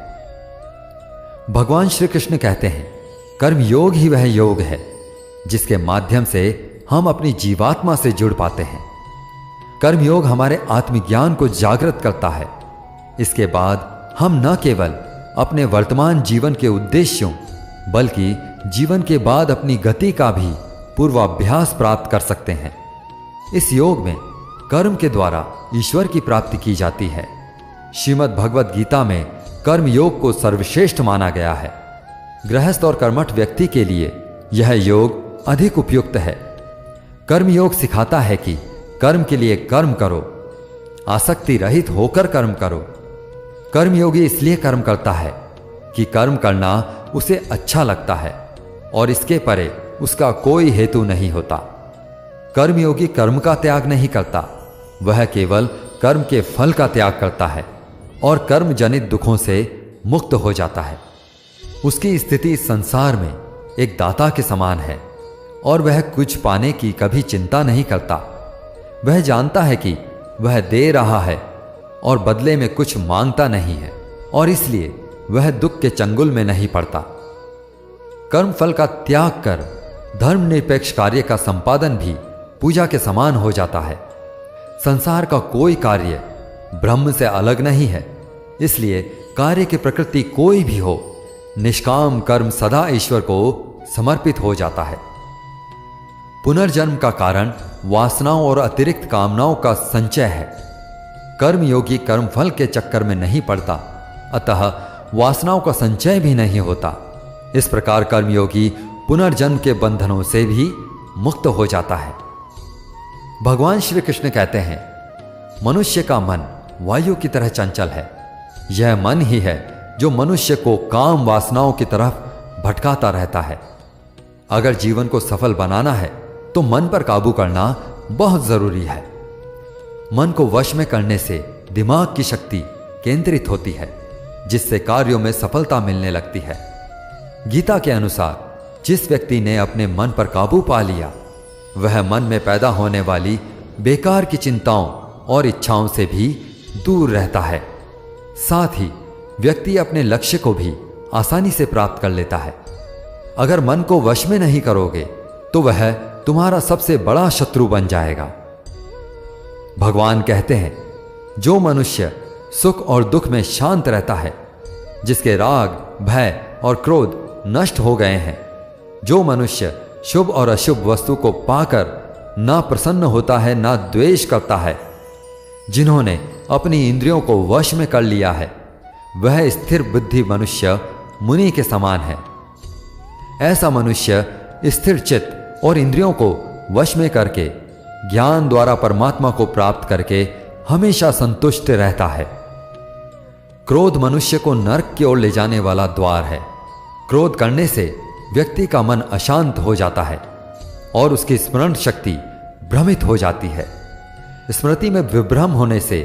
भगवान श्री कृष्ण कहते हैं, कर्म योग ही वह योग है जिसके माध्यम से हम अपनी जीवात्मा से जुड़ पाते हैं। कर्म योग हमारे आत्मज्ञान को जागृत करता है। इसके बाद हम न केवल अपने वर्तमान जीवन के उद्देश्यों बल्कि जीवन के बाद अपनी गति का भी पूर्वाभ्यास प्राप्त कर सकते हैं। इस योग में कर्म के द्वारा ईश्वर की प्राप्ति की जाती है। श्रीमद् भगवद गीता में कर्म योग को सर्वश्रेष्ठ माना गया है। गृहस्थ और कर्मठ व्यक्ति के लिए यह योग अधिक उपयुक्त है। कर्म योग सिखाता है कि कर्म के लिए कर्म करो, आसक्ति रहित होकर कर्म करो। कर्मयोगी इसलिए कर्म करता है कि कर्म करना उसे अच्छा लगता है और इसके परे उसका कोई हेतु नहीं होता। कर्मयोगी कर्म का त्याग नहीं करता, वह केवल कर्म के फल का त्याग करता है और कर्म जनित दुखों से मुक्त हो जाता है। उसकी स्थिति संसार में एक दाता के समान है और वह कुछ पाने की कभी चिंता नहीं करता। वह जानता है कि वह दे रहा है और बदले में कुछ मांगता नहीं है और इसलिए वह दुख के चंगुल में नहीं पड़ता। कर्म फल का त्याग कर धर्मनिरपेक्ष कार्य का संपादन भी पूजा के समान हो जाता है। संसार का कोई कार्य ब्रह्म से अलग नहीं है, इसलिए कार्य की प्रकृति कोई भी हो, निष्काम कर्म सदा ईश्वर को समर्पित हो जाता है। पुनर्जन्म का कारण वासनाओं और अतिरिक्त कामनाओं का संचय है। कर्म योगी कर्म फल के चक्कर में नहीं पड़ता, अतः वासनाओं का संचय भी नहीं होता। इस प्रकार कर्मयोगी पुनर्जन्म के बंधनों से भी मुक्त हो जाता है। भगवान श्री कृष्ण कहते हैं, मनुष्य का मन वायु की तरह चंचल है। यह मन ही है जो मनुष्य को काम वासनाओं की तरफ भटकाता रहता है। अगर जीवन को सफल बनाना है तो मन पर काबू करना बहुत जरूरी है। मन को वश में करने से दिमाग की शक्ति केंद्रित होती है, जिससे कार्यों में सफलता मिलने लगती है। गीता के अनुसार जिस व्यक्ति ने अपने मन पर काबू पा लिया, वह मन में पैदा होने वाली बेकार की चिंताओं और इच्छाओं से भी दूर रहता है। साथ ही व्यक्ति अपने लक्ष्य को भी आसानी से प्राप्त कर लेता है। अगर मन को वश में नहीं करोगे तो वह तुम्हारा सबसे बड़ा शत्रु बन जाएगा। भगवान कहते हैं, जो मनुष्य सुख और दुख में शांत रहता है, जिसके राग, भय और क्रोध नष्ट हो गए हैं, जो मनुष्य शुभ और अशुभ वस्तु को पाकर ना प्रसन्न होता है ना द्वेष करता है, जिन्होंने अपनी इंद्रियों को वश में कर लिया है, वह स्थिर बुद्धि मनुष्य मुनि के समान है। ऐसा मनुष्य स्थिर चित्त और इंद्रियों को वश में करके ज्ञान द्वारा परमात्मा को प्राप्त करके हमेशा संतुष्ट रहता है। क्रोध मनुष्य को नरक की ओर ले जाने वाला द्वार है। क्रोध करने से व्यक्ति का मन अशांत हो जाता है और उसकी स्मरण शक्ति भ्रमित हो जाती है। स्मृति में विभ्रम होने से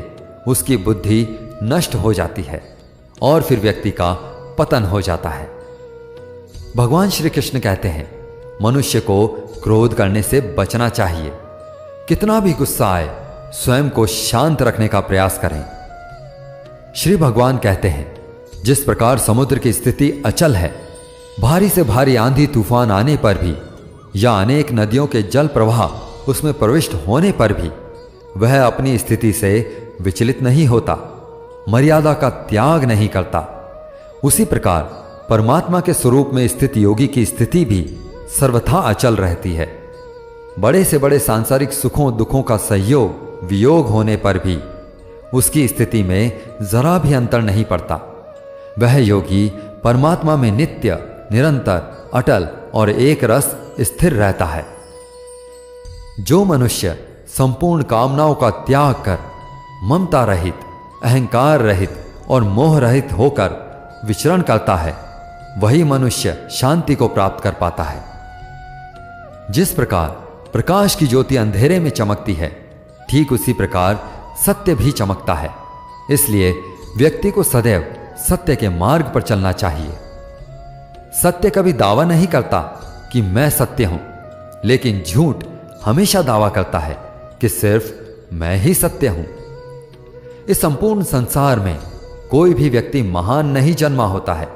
उसकी बुद्धि नष्ट हो जाती है और फिर व्यक्ति का पतन हो जाता है। भगवान श्री कृष्ण कहते हैं, मनुष्य को क्रोध करने से बचना चाहिए। कितना भी गुस्सा आए, स्वयं को शांत रखने का प्रयास करें। श्री भगवान कहते हैं, जिस प्रकार समुद्र की स्थिति अचल है, भारी से भारी आंधी तूफान आने पर भी या अनेक नदियों के जल प्रवाह उसमें प्रविष्ट होने पर भी वह अपनी स्थिति से विचलित नहीं होता, मर्यादा का त्याग नहीं करता, उसी प्रकार परमात्मा के स्वरूप में स्थित योगी की स्थिति भी सर्वथा अचल रहती है। बड़े से बड़े सांसारिक सुखों दुखों का संयोग वियोग होने पर भी उसकी स्थिति में जरा भी अंतर नहीं पड़ता। वह योगी परमात्मा में नित्य, निरंतर, अटल और एक रस स्थिर रहता है। जो मनुष्य संपूर्ण कामनाओं का त्याग कर ममता रहित, अहंकार रहित और मोह रहित होकर विचरण करता है, वही मनुष्य शांति को प्राप्त कर पाता है। जिस प्रकार प्रकाश की ज्योति अंधेरे में चमकती है, ठीक उसी प्रकार सत्य भी चमकता है। इसलिए व्यक्ति को सदैव सत्य के मार्ग पर चलना चाहिए। सत्य कभी दावा नहीं करता कि मैं सत्य हूं, लेकिन झूठ हमेशा दावा करता है कि सिर्फ मैं ही सत्य हूं। इस संपूर्ण संसार में कोई भी व्यक्ति महान नहीं जन्मा होता है,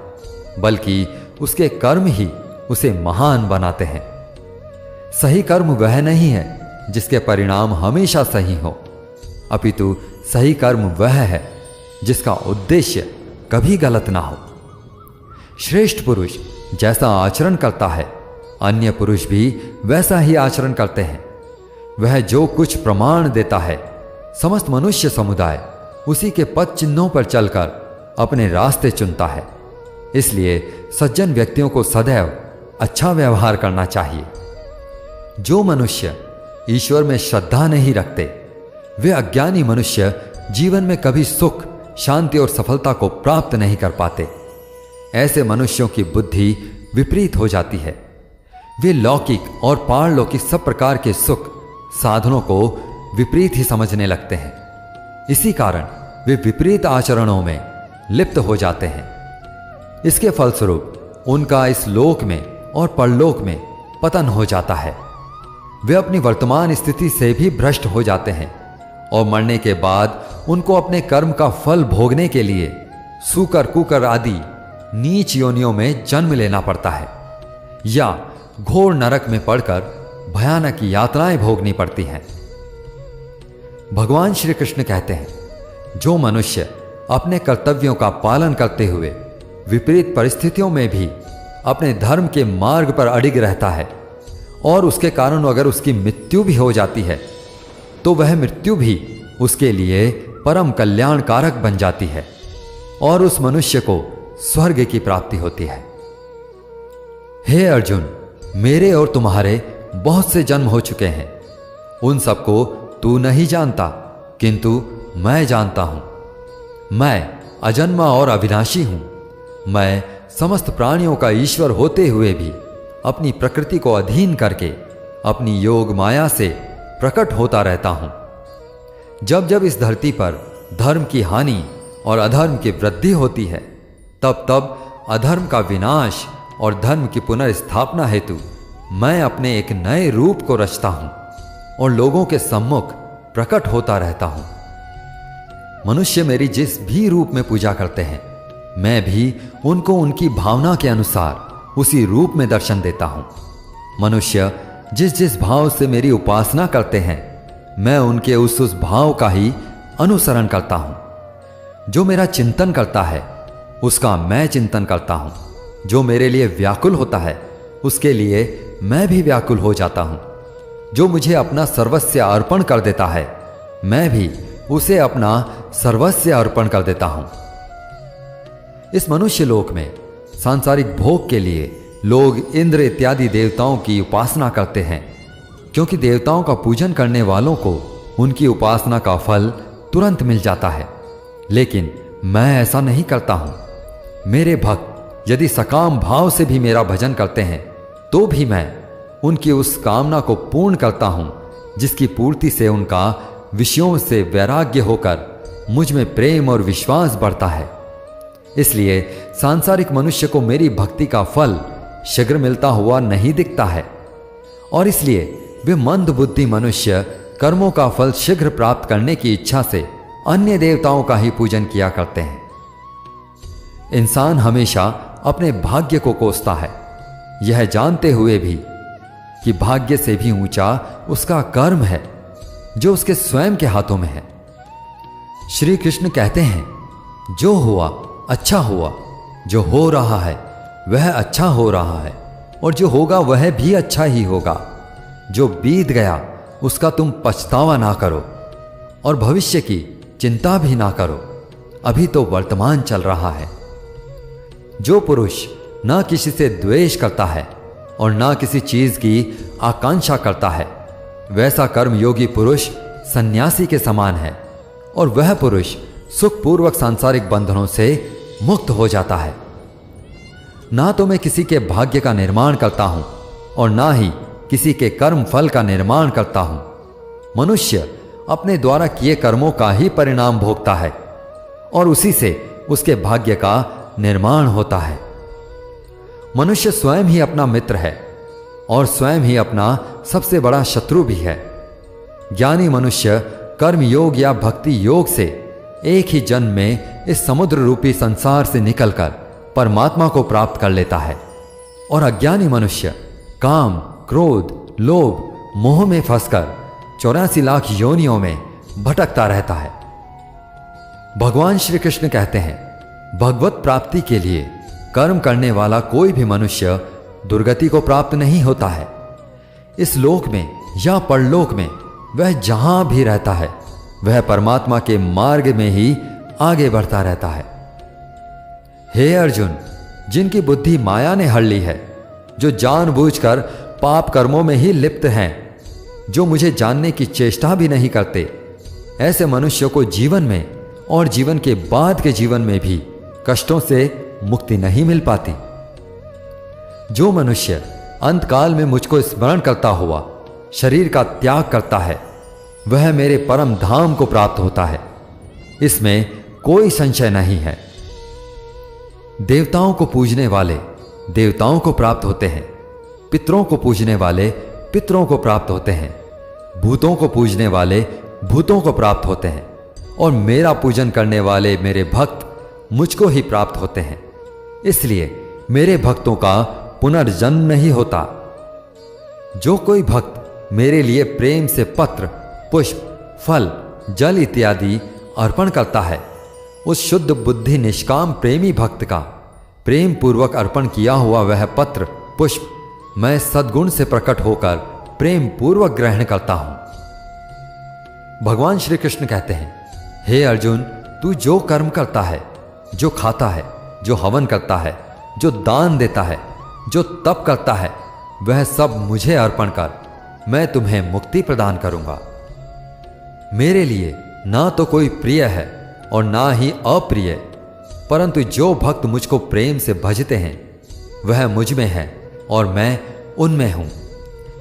बल्कि उसके कर्म ही उसे महान बनाते हैं। सही कर्म वह नहीं है जिसके परिणाम हमेशा सही हो, अपितु सही कर्म वह है जिसका उद्देश्य कभी गलत ना हो। श्रेष्ठ पुरुष जैसा आचरण करता है, अन्य पुरुष भी वैसा ही आचरण करते हैं। वह जो कुछ प्रमाण देता है, समस्त मनुष्य समुदाय उसी के पद चिन्हों पर चलकर अपने रास्ते चुनता है। इसलिए सज्जन व्यक्तियों को सदैव अच्छा व्यवहार करना चाहिए। जो मनुष्य ईश्वर में श्रद्धा नहीं रखते, वे अज्ञानी मनुष्य जीवन में कभी सुख, शांति और सफलता को प्राप्त नहीं कर पाते। ऐसे मनुष्यों की बुद्धि विपरीत हो जाती है। वे लौकिक और पारलौकिक सब प्रकार के सुख साधनों को विपरीत ही समझने लगते हैं। इसी कारण वे विपरीत आचरणों में लिप्त हो जाते हैं। इसके फलस्वरूप उनका इस लोक में और परलोक में पतन हो जाता है। वे अपनी वर्तमान स्थिति से भी भ्रष्ट हो जाते हैं और मरने के बाद उनको अपने कर्म का फल भोगने के लिए सूकर, कुकर आदि नीच योनियों में जन्म लेना पड़ता है या घोर नरक में पड़कर भयानक यातनाएं भोगनी पड़ती हैं। भगवान श्री कृष्ण कहते हैं, जो मनुष्य अपने कर्तव्यों का पालन करते हुए विपरीत परिस्थितियों में भी अपने धर्म के मार्ग पर अडिग रहता है और उसके कारण अगर उसकी मृत्यु भी हो जाती है, तो वह मृत्यु भी उसके लिए परम कल्याणकारक बन जाती है और उस मनुष्य को स्वर्ग की प्राप्ति होती है। हे अर्जुन, मेरे और तुम्हारे बहुत से जन्म हो चुके हैं, उन सबको तू नहीं जानता, किंतु मैं जानता हूं, मैं अजन्मा और अविनाशी हूं। मैं समस्त प्राणियों का ईश्वर होते हुए भी अपनी प्रकृति को अधीन करके अपनी योग माया से प्रकट होता रहता हूं। जब जब इस धरती पर धर्म की हानि और अधर्म की वृद्धि होती है, तब तब अधर्म का विनाश और धर्म की पुनर्स्थापना हेतु मैं अपने एक नए रूप को रचता हूं और लोगों के सम्मुख प्रकट होता रहता हूं। मनुष्य मेरी जिस भी रूप में पूजा करते हैं, मैं भी उनको उनकी भावना के अनुसार उसी रूप में दर्शन देता हूं। मनुष्य जिस जिस भाव से मेरी उपासना करते हैं, मैं उनके उस भाव का ही अनुसरण करता हूं। जो मेरा चिंतन करता है, उसका मैं चिंतन करता हूं। जो मेरे लिए व्याकुल होता है, उसके लिए मैं भी व्याकुल हो जाता हूं। जो मुझे अपना सर्वस्व अर्पण कर देता है, मैं भी उसे अपना सर्वस्व अर्पण कर देता हूं। इस मनुष्य लोक में सांसारिक भोग के लिए लोग इंद्र इत्यादि देवताओं की उपासना करते हैं, क्योंकि देवताओं का पूजन करने वालों को उनकी उपासना का फल तुरंत मिल जाता है। लेकिन मैं ऐसा नहीं करता हूं। मेरे भक्त यदि सकाम भाव से भी मेरा भजन करते हैं, तो भी मैं उनकी उस कामना को पूर्ण करता हूं, जिसकी पूर्ति से उनका विषयों से वैराग्य होकर मुझ में प्रेम और विश्वास बढ़ता है। इसलिए सांसारिक मनुष्य को मेरी भक्ति का फल शीघ्र मिलता हुआ नहीं दिखता है, और इसलिए वे मंद बुद्धि मनुष्य कर्मों का फल शीघ्र प्राप्त करने की इच्छा से अन्य देवताओं का ही पूजन किया करते हैं। इंसान हमेशा अपने भाग्य को कोसता है, यह जानते हुए भी कि भाग्य से भी ऊंचा उसका कर्म है, जो उसके स्वयं के हाथों में है। श्री कृष्ण कहते हैं, जो हुआ अच्छा हुआ, जो हो रहा है वह अच्छा हो रहा है, और जो होगा वह भी अच्छा ही होगा। जो बीत गया उसका तुम पछतावा ना करो, और भविष्य की चिंता भी ना करो, अभी तो वर्तमान चल रहा है। जो पुरुष ना किसी से द्वेष करता है और ना किसी चीज की आकांक्षा करता है, वैसा कर्मयोगी पुरुष सन्यासी के समान है, और वह पुरुष सुखपूर्वक सांसारिक बंधनों से मुक्त हो जाता है। ना तो मैं किसी के भाग्य का निर्माण करता हूं और ना ही किसी के कर्म फल का निर्माण करता हूं। मनुष्य अपने द्वारा किए कर्मों का ही परिणाम भोगता है, और उसी से उसके भाग्य का निर्माण होता है। मनुष्य स्वयं ही अपना मित्र है और स्वयं ही अपना सबसे बड़ा शत्रु भी है। ज्ञानी मनुष्य कर्म योग या भक्ति योग से एक ही जन्म में इस समुद्र रूपी संसार से निकलकर परमात्मा को प्राप्त कर लेता है, और अज्ञानी मनुष्य काम, क्रोध, लोभ, मोह में फंसकर 84 लाख योनियों में भटकता रहता है। भगवान श्री कृष्ण कहते हैं, भगवत प्राप्ति के लिए कर्म करने वाला कोई भी मनुष्य दुर्गति को प्राप्त नहीं होता है। इस लोक में या परलोक में वह जहां भी रहता है, वह परमात्मा के मार्ग में ही आगे बढ़ता रहता है। हे अर्जुन, जिनकी बुद्धि माया ने हर ली है, जो जानबूझकर पाप कर्मों में ही लिप्त हैं, जो मुझे जानने की चेष्टा भी नहीं करते, ऐसे मनुष्यों को जीवन में और जीवन के बाद के जीवन में भी कष्टों से मुक्ति नहीं मिल पाती। जो मनुष्य अंतकाल में मुझको स्मरण करता हुआ शरीर का त्याग करता है, वह मेरे परम धाम को प्राप्त होता है, इसमें कोई संशय नहीं है। देवताओं को पूजने वाले देवताओं को प्राप्त होते हैं, पितरों को पूजने वाले पितरों को प्राप्त होते हैं, भूतों को पूजने वाले भूतों को प्राप्त होते हैं, और मेरा पूजन करने वाले मेरे भक्त मुझको ही प्राप्त होते हैं। इसलिए मेरे भक्तों का पुनर्जन्म नहीं होता। जो कोई भक्त मेरे लिए प्रेम से पत्र, पुष्प, फल, जल इत्यादि अर्पण करता है, उस शुद्ध बुद्धि निष्काम प्रेमी भक्त का प्रेम पूर्वक अर्पण किया हुआ वह पत्र, पुष्प मैं सद्गुण से प्रकट होकर प्रेम पूर्वक ग्रहण करता हूं। भगवान श्री कृष्ण कहते हैं, हे अर्जुन, तू जो कर्म करता है, जो खाता है, जो हवन करता है, जो दान देता है, जो तप करता है, वह सब मुझे अर्पण कर, मैं तुम्हें मुक्ति प्रदान करूंगा। मेरे लिए ना तो कोई प्रिय है और ना ही अप्रिय, परंतु जो भक्त मुझको प्रेम से भजते हैं वह मुझ में है और मैं उनमें हूं।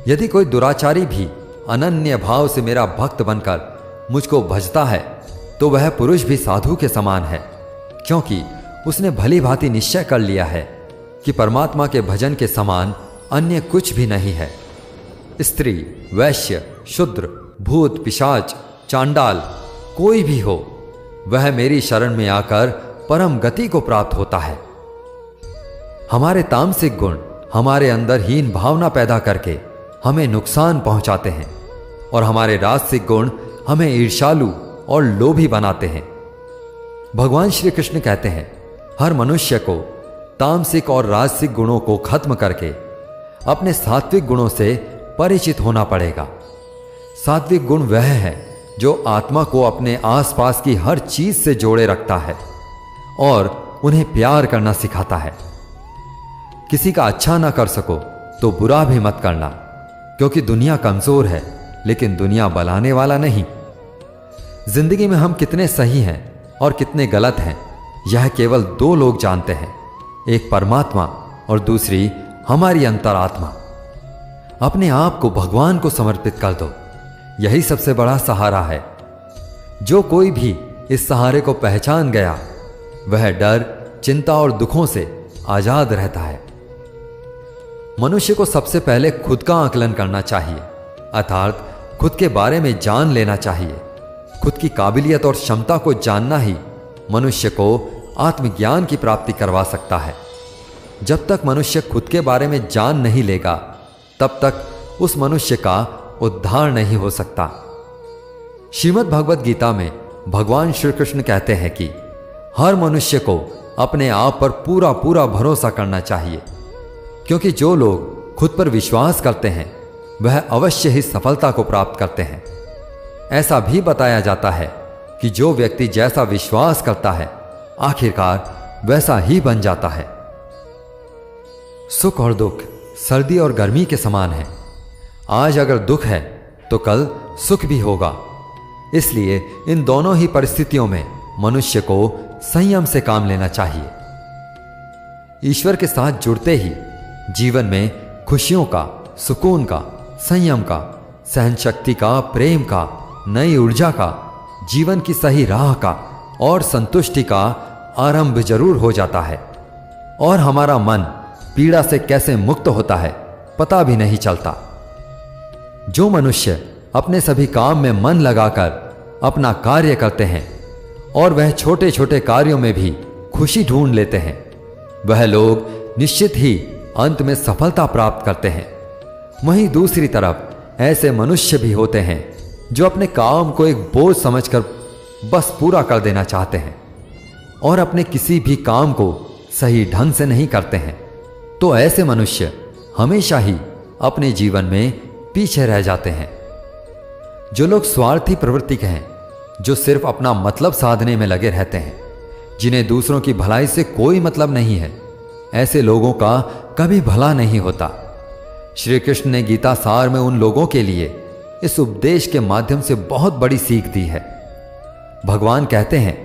यदि कोई दुराचारी भी अनन्य भाव से मेरा भक्त बनकर मुझको भजता है तो वह पुरुष भी साधु के समान है, क्योंकि उसने भली भांति निश्चय कर लिया है कि परमात्मा के भजन के समान अन्य कुछ भी नहीं है। स्त्री, वैश्य, शूद्र, भूत, पिशाच, चांडाल कोई भी हो, वह मेरी शरण में आकर परम गति को प्राप्त होता है। हमारे तामसिक गुण हमारे अंदर हीन भावना पैदा करके हमें नुकसान पहुंचाते हैं और हमारे राजसिक गुण हमें ईर्ष्यालु और लोभी बनाते हैं। भगवान श्री कृष्ण कहते हैं, हर मनुष्य को तामसिक और राजसिक गुणों को खत्म करके अपने सात्विक गुणों से परिचित होना पड़ेगा। सात्विक गुण वह है जो आत्मा को अपने आसपास की हर चीज से जोड़े रखता है और उन्हें प्यार करना सिखाता है। किसी का अच्छा ना कर सको तो बुरा भी मत करना, क्योंकि दुनिया कमजोर है लेकिन दुनिया बलाने वाला नहीं। जिंदगी में हम कितने सही हैं और कितने गलत हैं यह केवल दो लोग जानते हैं, एक परमात्मा और दूसरी हमारी अंतरात्मा। अपने आप को भगवान को समर्पित कर दो, यही सबसे बड़ा सहारा है। जो कोई भी इस सहारे को पहचान गया वह डर, चिंता और दुखों से आजाद रहता है। मनुष्य को सबसे पहले खुद का आकलन करना चाहिए, अर्थात खुद के बारे में जान लेना चाहिए। खुद की काबिलियत और क्षमता को जानना ही मनुष्य को आत्मज्ञान की प्राप्ति करवा सकता है। जब तक मनुष्य खुद के बारे में जान नहीं लेगा तब तक उस मनुष्य का उद्धार नहीं हो सकता। श्रीमद् भगवद गीता में भगवान श्री कृष्ण कहते हैं कि हर मनुष्य को अपने आप पर पूरा पूरा भरोसा करना चाहिए, क्योंकि जो लोग खुद पर विश्वास करते हैं वह अवश्य ही सफलता को प्राप्त करते हैं। ऐसा भी बताया जाता है कि जो व्यक्ति जैसा विश्वास करता है आखिरकार वैसा ही बन जाता है। सुख और दुख सर्दी और गर्मी के समान है। आज अगर दुख है तो कल सुख भी होगा। इसलिए इन दोनों ही परिस्थितियों में मनुष्य को संयम से काम लेना चाहिए। ईश्वर के साथ जुड़ते ही जीवन में खुशियों का, सुकून का, संयम का, सहन शक्ति का, प्रेम का, नई ऊर्जा का, जीवन की सही राह का और संतुष्टि का आरंभ जरूर हो जाता है और हमारा मन पीड़ा से कैसे मुक्त होता है पता भी नहीं चलता। जो मनुष्य अपने सभी काम में मन लगाकर अपना कार्य करते हैं और वह छोटे छोटे कार्यों में भी खुशी ढूंढ लेते हैं, वह लोग निश्चित ही अंत में सफलता प्राप्त करते हैं। वहीं दूसरी तरफ ऐसे मनुष्य भी होते हैं जो अपने काम को एक बोझ समझकर बस पूरा कर देना चाहते हैं और अपने किसी भी काम को सही ढंग से नहीं करते हैं। तो ऐसे मनुष्य हमेशा ही अपने जीवन में पीछे रह जाते हैं। जो लोग स्वार्थी प्रवृत्ति के हैं, जो सिर्फ अपना मतलब साधने में लगे रहते हैं, जिन्हें दूसरों की भलाई से कोई मतलब नहीं है, ऐसे लोगों का कभी भला नहीं होता। श्री कृष्ण ने गीता सार में उन लोगों के लिए इस उपदेश के माध्यम से बहुत बड़ी सीख दी है। भगवान कहते हैं,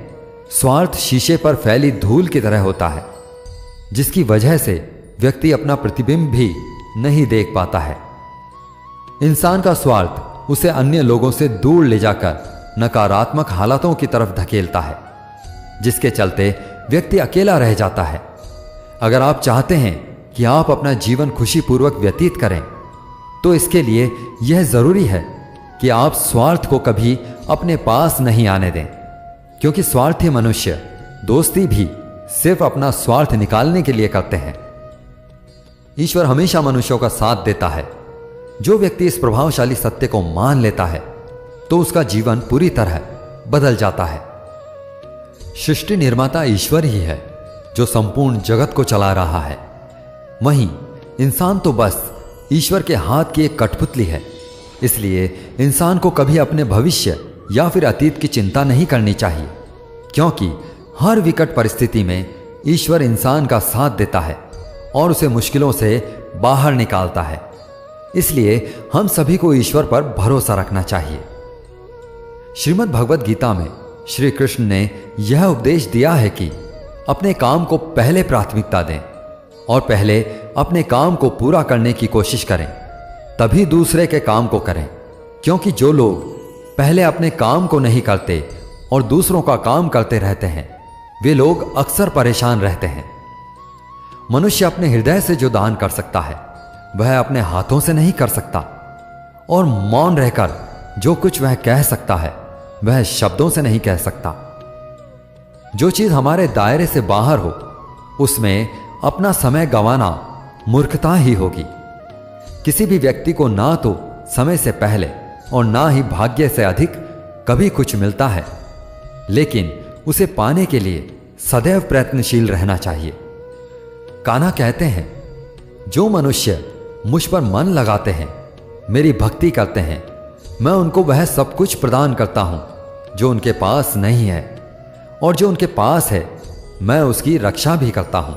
स्वार्थ शीशे पर फैली धूल की तरह होता है, जिसकी वजह से व्यक्ति अपना प्रतिबिंब भी नहीं देख पाता है। इंसान का स्वार्थ उसे अन्य लोगों से दूर ले जाकर नकारात्मक हालातों की तरफ धकेलता है, जिसके चलते व्यक्ति अकेला रह जाता है। अगर आप चाहते हैं कि आप अपना जीवन खुशीपूर्वक व्यतीत करें तो इसके लिए यह जरूरी है कि आप स्वार्थ को कभी अपने पास नहीं आने दें, क्योंकि स्वार्थी मनुष्य दोस्ती भी सिर्फ अपना स्वार्थ निकालने के लिए करते हैं। ईश्वर हमेशा मनुष्यों का साथ देता है। जो व्यक्ति इस प्रभावशाली सत्य को मान लेता है तो उसका जीवन पूरी तरह बदल जाता है। सृष्टि निर्माता ईश्वर ही है जो संपूर्ण जगत को चला रहा है। वहीं इंसान तो बस ईश्वर के हाथ की एक कठपुतली है। इसलिए इंसान को कभी अपने भविष्य या फिर अतीत की चिंता नहीं करनी चाहिए, क्योंकि हर विकट परिस्थिति में ईश्वर इंसान का साथ देता है और उसे मुश्किलों से बाहर निकालता है। इसलिए हम सभी को ईश्वर पर भरोसा रखना चाहिए। श्रीमद् भगवद गीता में श्री कृष्ण ने यह उपदेश दिया है कि अपने काम को पहले प्राथमिकता दें और पहले अपने काम को पूरा करने की कोशिश करें, तभी दूसरे के काम को करें। क्योंकि जो लोग पहले अपने काम को नहीं करते और दूसरों का काम करते रहते हैं, वे लोग अक्सर परेशान रहते हैं। मनुष्य अपने हृदय से जो दान कर सकता है वह अपने हाथों से नहीं कर सकता, और मौन रहकर जो कुछ वह कह सकता है वह शब्दों से नहीं कह सकता। जो चीज हमारे दायरे से बाहर हो उसमें अपना समय गंवाना मूर्खता ही होगी। किसी भी व्यक्ति को ना तो समय से पहले और ना ही भाग्य से अधिक कभी कुछ मिलता है, लेकिन उसे पाने के लिए सदैव प्रयत्नशील रहना चाहिए। कान्हा कहते हैं, जो मनुष्य मुझ पर मन लगाते हैं, मेरी भक्ति करते हैं, मैं उनको वह सब कुछ प्रदान करता हूं जो उनके पास नहीं है, और जो उनके पास है मैं उसकी रक्षा भी करता हूं।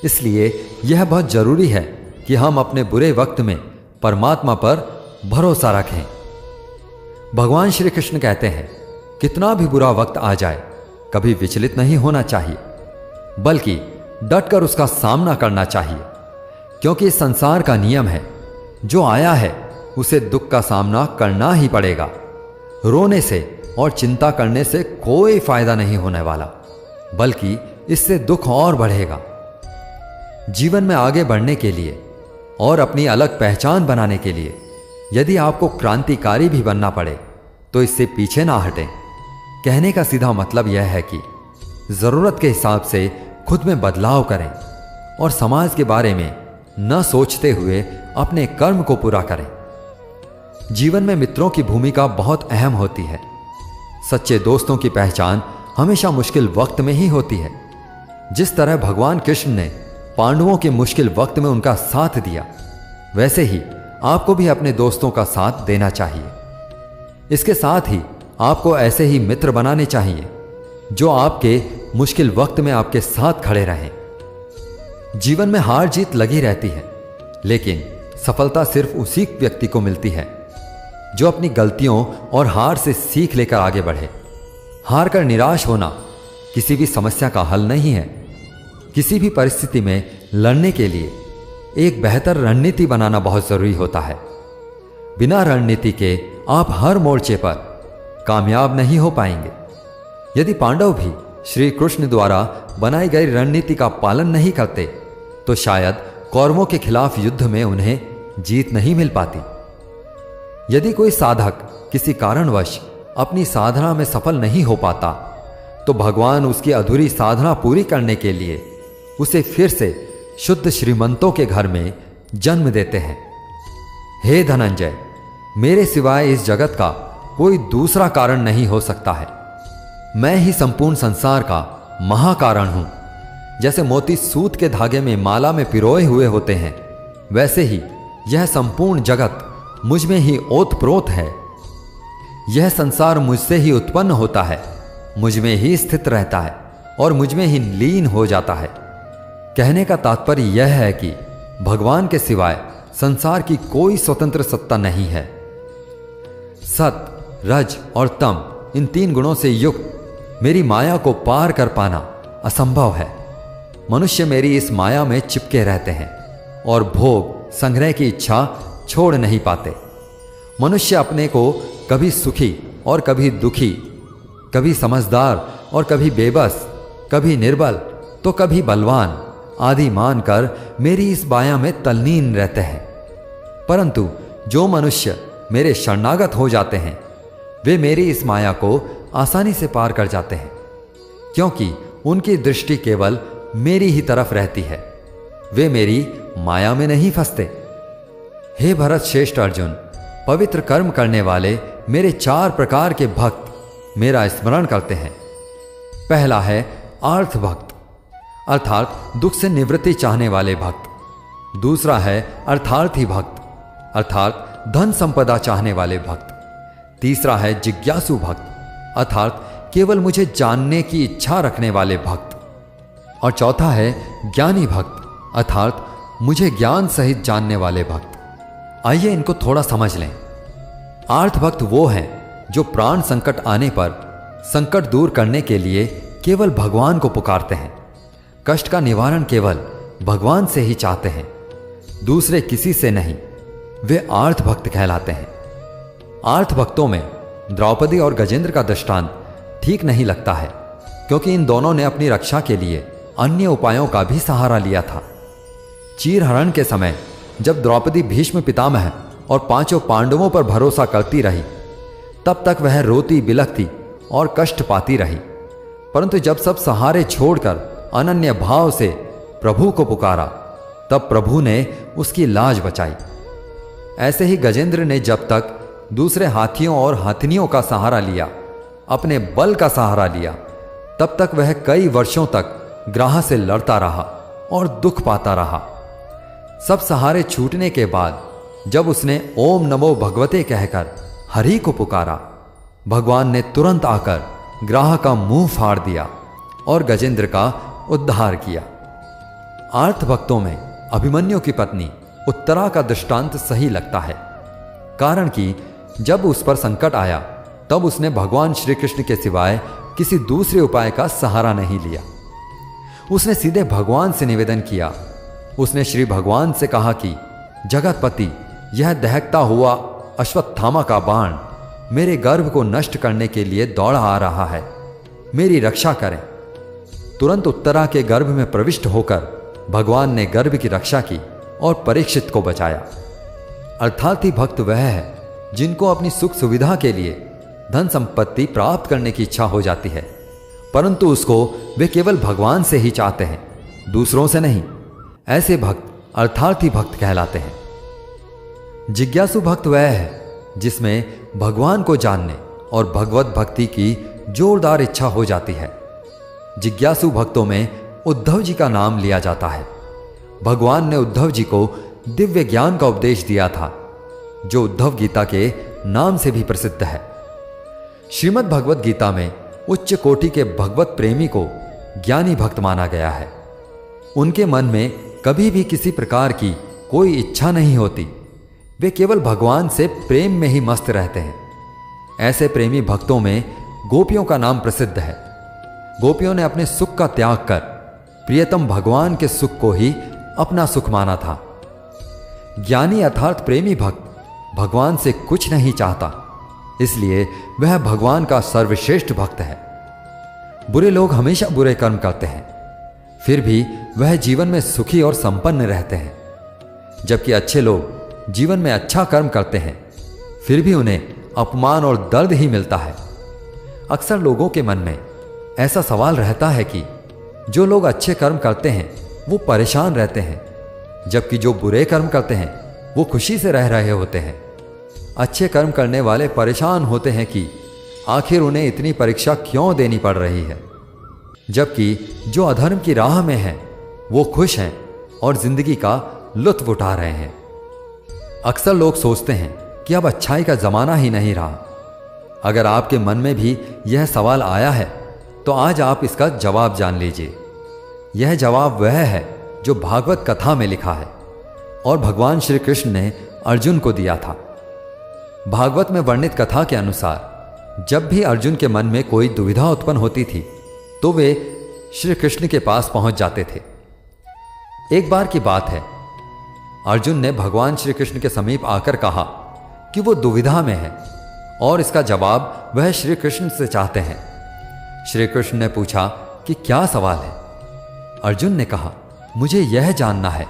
इसलिए यह बहुत जरूरी है कि हम अपने बुरे वक्त में परमात्मा पर भरोसा रखें। भगवान श्री कृष्ण कहते हैं, कितना भी बुरा वक्त आ जाए कभी विचलित नहीं होना चाहिए, बल्कि डटकर उसका सामना करना चाहिए। क्योंकि इस संसार का नियम है, जो आया है उसे दुख का सामना करना ही पड़ेगा। रोने से और चिंता करने से कोई फायदा नहीं होने वाला, बल्कि इससे दुख और बढ़ेगा। जीवन में आगे बढ़ने के लिए और अपनी अलग पहचान बनाने के लिए यदि आपको क्रांतिकारी भी बनना पड़े तो इससे पीछे ना हटें। कहने का सीधा मतलब यह है कि जरूरत के हिसाब से खुद में बदलाव करें और समाज के बारे में न सोचते हुए अपने कर्म को पूरा करें। जीवन में मित्रों की भूमिका बहुत अहम होती है। सच्चे दोस्तों की पहचान हमेशा मुश्किल वक्त में ही होती है। जिस तरह भगवान कृष्ण ने पांडवों के मुश्किल वक्त में उनका साथ दिया, वैसे ही आपको भी अपने दोस्तों का साथ देना चाहिए। इसके साथ ही आपको ऐसे ही मित्र बनाने चाहिए जो आपके मुश्किल वक्त में आपके साथ खड़े रहें। जीवन में हार जीत लगी रहती है, लेकिन सफलता सिर्फ उसी व्यक्ति को मिलती है जो अपनी गलतियों और हार से सीख लेकर आगे बढ़े। हार कर निराश होना किसी भी समस्या का हल नहीं है। किसी भी परिस्थिति में लड़ने के लिए एक बेहतर रणनीति बनाना बहुत जरूरी होता है। बिना रणनीति के आप हर मोर्चे पर कामयाब नहीं हो पाएंगे। यदि पांडव भी श्री कृष्ण द्वारा बनाई गई रणनीति का पालन नहीं करते तो शायद कौरवों के खिलाफ युद्ध में उन्हें जीत नहीं मिल पाती। यदि कोई साधक किसी कारणवश अपनी साधना में सफल नहीं हो पाता तो भगवान उसकी अधूरी साधना पूरी करने के लिए उसे फिर से शुद्ध श्रीमंतों के घर में जन्म देते हैं। हे धनंजय, मेरे सिवाय इस जगत का कोई दूसरा कारण नहीं हो सकता है। मैं ही संपूर्ण संसार का महाकारण हूं। जैसे मोती सूत के धागे में माला में पिरोए हुए होते हैं, वैसे ही यह संपूर्ण जगत मुझ में ही ओतप्रोत है। यह संसार मुझसे ही उत्पन्न होता है, मुझ में ही स्थित रहता है और मुझ में ही लीन हो जाता है। कहने का तात्पर्य यह है कि भगवान के सिवाय संसार की कोई स्वतंत्र सत्ता नहीं है। सत, रज और तम, इन तीन गुणों से युक्त मेरी माया को पार कर पाना असंभव है। मनुष्य मेरी इस माया में चिपके रहते हैं और भोग संग्रह की इच्छा छोड़ नहीं पाते। मनुष्य अपने को कभी सुखी और कभी दुखी, कभी समझदार और कभी बेबस, कभी निर्बल तो कभी बलवान आदि मानकर मेरी इस माया में तल्लीन रहते हैं। परंतु जो मनुष्य मेरे शरणागत हो जाते हैं वे मेरी इस माया को आसानी से पार कर जाते हैं, क्योंकि उनकी दृष्टि केवल मेरी ही तरफ रहती है। वे मेरी माया में नहीं फंसते। हे भरत श्रेष्ठ अर्जुन, पवित्र कर्म करने वाले मेरे 4 प्रकार के भक्त मेरा स्मरण करते हैं। पहला है आर्थ भक्त, अर्थात दुख से निवृत्ति चाहने वाले भक्त। दूसरा है अर्थार्थी भक्त, अर्थात धन संपदा चाहने वाले भक्त। तीसरा है जिज्ञासु भक्त, अर्थात केवल मुझे जानने की इच्छा रखने वाले भक्त। और चौथा है ज्ञानी भक्त, अर्थात मुझे ज्ञान सहित जानने वाले भक्त। आइए इनको थोड़ा समझ लें। आर्थ भक्त वो हैं जो प्राण संकट आने पर संकट दूर करने के लिए केवल भगवान को पुकारते हैं, कष्ट का निवारण केवल भगवान से ही चाहते हैं, दूसरे किसी से नहीं, वे आर्थ भक्त कहलाते हैं। आर्थ भक्तों में द्रौपदी और गजेंद्र का दृष्टांत ठीक नहीं लगता है, क्योंकि इन दोनों ने अपनी रक्षा के लिए अन्य उपायों का भी सहारा लिया था। चीरहरण के समय जब द्रौपदी भीष्म पितामह और पांचों पांडवों पर भरोसा करती रही, तब तक वह रोती बिलखती और कष्ट पाती रही, परंतु जब सब सहारे छोड़कर अनन्य भाव से प्रभु को पुकारा, तब प्रभु ने उसकी लाज बचाई। ऐसे ही गजेंद्र ने जब तक दूसरे हाथियों और हाथिनियों का सहारा लिया, अपने बल का सहारा लिया, तब तक वह कई वर्षों तक ग्राह से लड़ता रहा और दुख पाता रहा। सब सहारे छूटने के बाद जब उसने ओम नमो भगवते कहकर हरि को पुकारा, भगवान ने तुरंत आकर ग्राह का मुंह फाड़ दिया और गजेंद्र का उद्धार किया। आर्थ भक्तों में अभिमन्यु की पत्नी उत्तरा का दृष्टांत सही लगता है, कारण कि जब उस पर संकट आया तब उसने भगवान श्री कृष्ण के सिवाय किसी दूसरे उपाय का सहारा नहीं लिया। उसने सीधे भगवान से निवेदन किया। उसने श्री भगवान से कहा कि जगतपति, यह दहकता हुआ अश्वत्थामा का बाण मेरे गर्भ को नष्ट करने के लिए दौड़ा आ रहा है, मेरी रक्षा करें। तुरंत उत्तरा के गर्भ में प्रविष्ट होकर भगवान ने गर्भ की रक्षा की और परीक्षित को बचाया। अर्थात ही भक्त वह है जिनको अपनी सुख सुविधा के लिए धन संपत्ति प्राप्त करने की इच्छा हो जाती है, परंतु उसको वे केवल भगवान से ही चाहते हैं, दूसरों से नहीं। ऐसे भक्त अर्थार्थी भक्त कहलाते हैं। जिज्ञासु भक्त वह है जिसमें भगवान को जानने और भगवत भक्ति की जोरदार इच्छा हो जाती है। जिज्ञासु भक्तों में उद्धव जी का नाम लिया जाता है। भगवान ने उद्धव जी को दिव्य ज्ञान का उपदेश दिया था, जो उद्धव गीता के नाम से भी प्रसिद्ध है। श्रीमद् भगवत गीता में उच्च कोटि के भगवत प्रेमी को ज्ञानी भक्त माना गया है। उनके मन में कभी भी किसी प्रकार की कोई इच्छा नहीं होती, वे केवल भगवान से प्रेम में ही मस्त रहते हैं। ऐसे प्रेमी भक्तों में गोपियों का नाम प्रसिद्ध है। गोपियों ने अपने सुख का त्याग कर प्रियतम भगवान के सुख को ही अपना सुख माना था। ज्ञानी अर्थात प्रेमी भक्त भगवान से कुछ नहीं चाहता, इसलिए वह भगवान का सर्वश्रेष्ठ भक्त है। बुरे लोग हमेशा बुरे कर्म करते हैं, फिर भी वह जीवन में सुखी और संपन्न रहते हैं, जबकि अच्छे लोग जीवन में अच्छा कर्म करते हैं, फिर भी उन्हें अपमान और दर्द ही मिलता है। अक्सर लोगों के मन में ऐसा सवाल रहता है कि जो लोग अच्छे कर्म करते हैं वो परेशान रहते हैं, जबकि जो बुरे कर्म करते हैं वो खुशी से रह रहे होते हैं। अच्छे कर्म करने वाले परेशान होते हैं कि आखिर उन्हें इतनी परीक्षा क्यों देनी पड़ रही है, जबकि जो अधर्म की राह में हैं वो खुश हैं और जिंदगी का लुत्फ उठा रहे हैं। अक्सर लोग सोचते हैं कि अब अच्छाई का जमाना ही नहीं रहा। अगर आपके मन में भी यह सवाल आया है तो आज आप इसका जवाब जान लीजिए। यह जवाब वह है जो भागवत कथा में लिखा है और भगवान श्री कृष्ण ने अर्जुन को दिया था। भागवत में वर्णित कथा के अनुसार जब भी अर्जुन के मन में कोई दुविधा उत्पन्न होती थी तो वे श्री कृष्ण के पास पहुंच जाते थे। एक बार की बात है, अर्जुन ने भगवान श्री कृष्ण के समीप आकर कहा कि वो दुविधा में है और इसका जवाब वह श्री कृष्ण से चाहते हैं। श्री कृष्ण ने पूछा कि क्या सवाल है। अर्जुन ने कहा, मुझे यह जानना है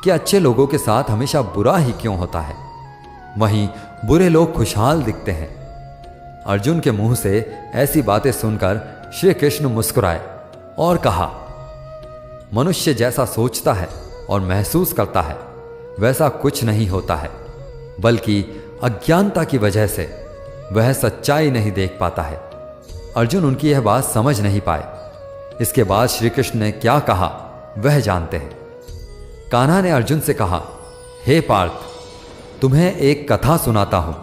कि अच्छे लोगों के साथ हमेशा बुरा ही क्यों होता है, वहीं बुरे लोग खुशहाल दिखते हैं। अर्जुन के मुंह से ऐसी बातें सुनकर श्री कृष्ण मुस्कुराए और कहा, मनुष्य जैसा सोचता है और महसूस करता है वैसा कुछ नहीं होता है, बल्कि अज्ञानता की वजह से वह सच्चाई नहीं देख पाता है। अर्जुन उनकी यह बात समझ नहीं पाए। इसके बाद श्री कृष्ण ने क्या कहा वह जानते हैं। कान्हा ने अर्जुन से कहा, हे पार्थ, तुम्हें एक कथा सुनाता हूं,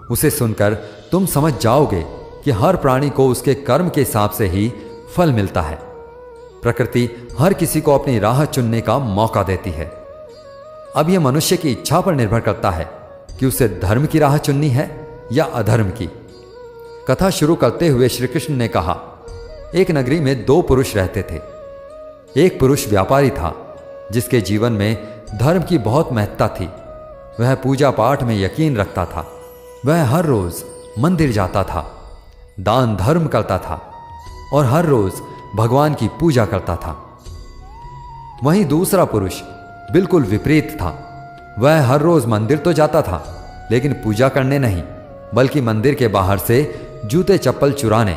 उसे सुनकर तुम समझ जाओगे कि हर प्राणी को उसके कर्म के हिसाब से ही फल मिलता है। प्रकृति हर किसी को अपनी राह चुनने का मौका देती है। अब यह मनुष्य की इच्छा पर निर्भर करता है कि उसे धर्म की राह चुननी है या अधर्म की। कथा शुरू करते हुए श्री कृष्ण ने कहा, एक नगरी में दो पुरुष रहते थे। एक पुरुष व्यापारी था जिसके जीवन में धर्म की बहुत महत्ता थी। वह पूजा पाठ में यकीन रखता था। वह हर रोज मंदिर जाता था, दान धर्म करता था और हर रोज भगवान की पूजा करता था। वहीं दूसरा पुरुष बिल्कुल विपरीत था। वह हर रोज मंदिर तो जाता था, लेकिन पूजा करने नहीं, बल्कि मंदिर के बाहर से जूते चप्पल चुराने।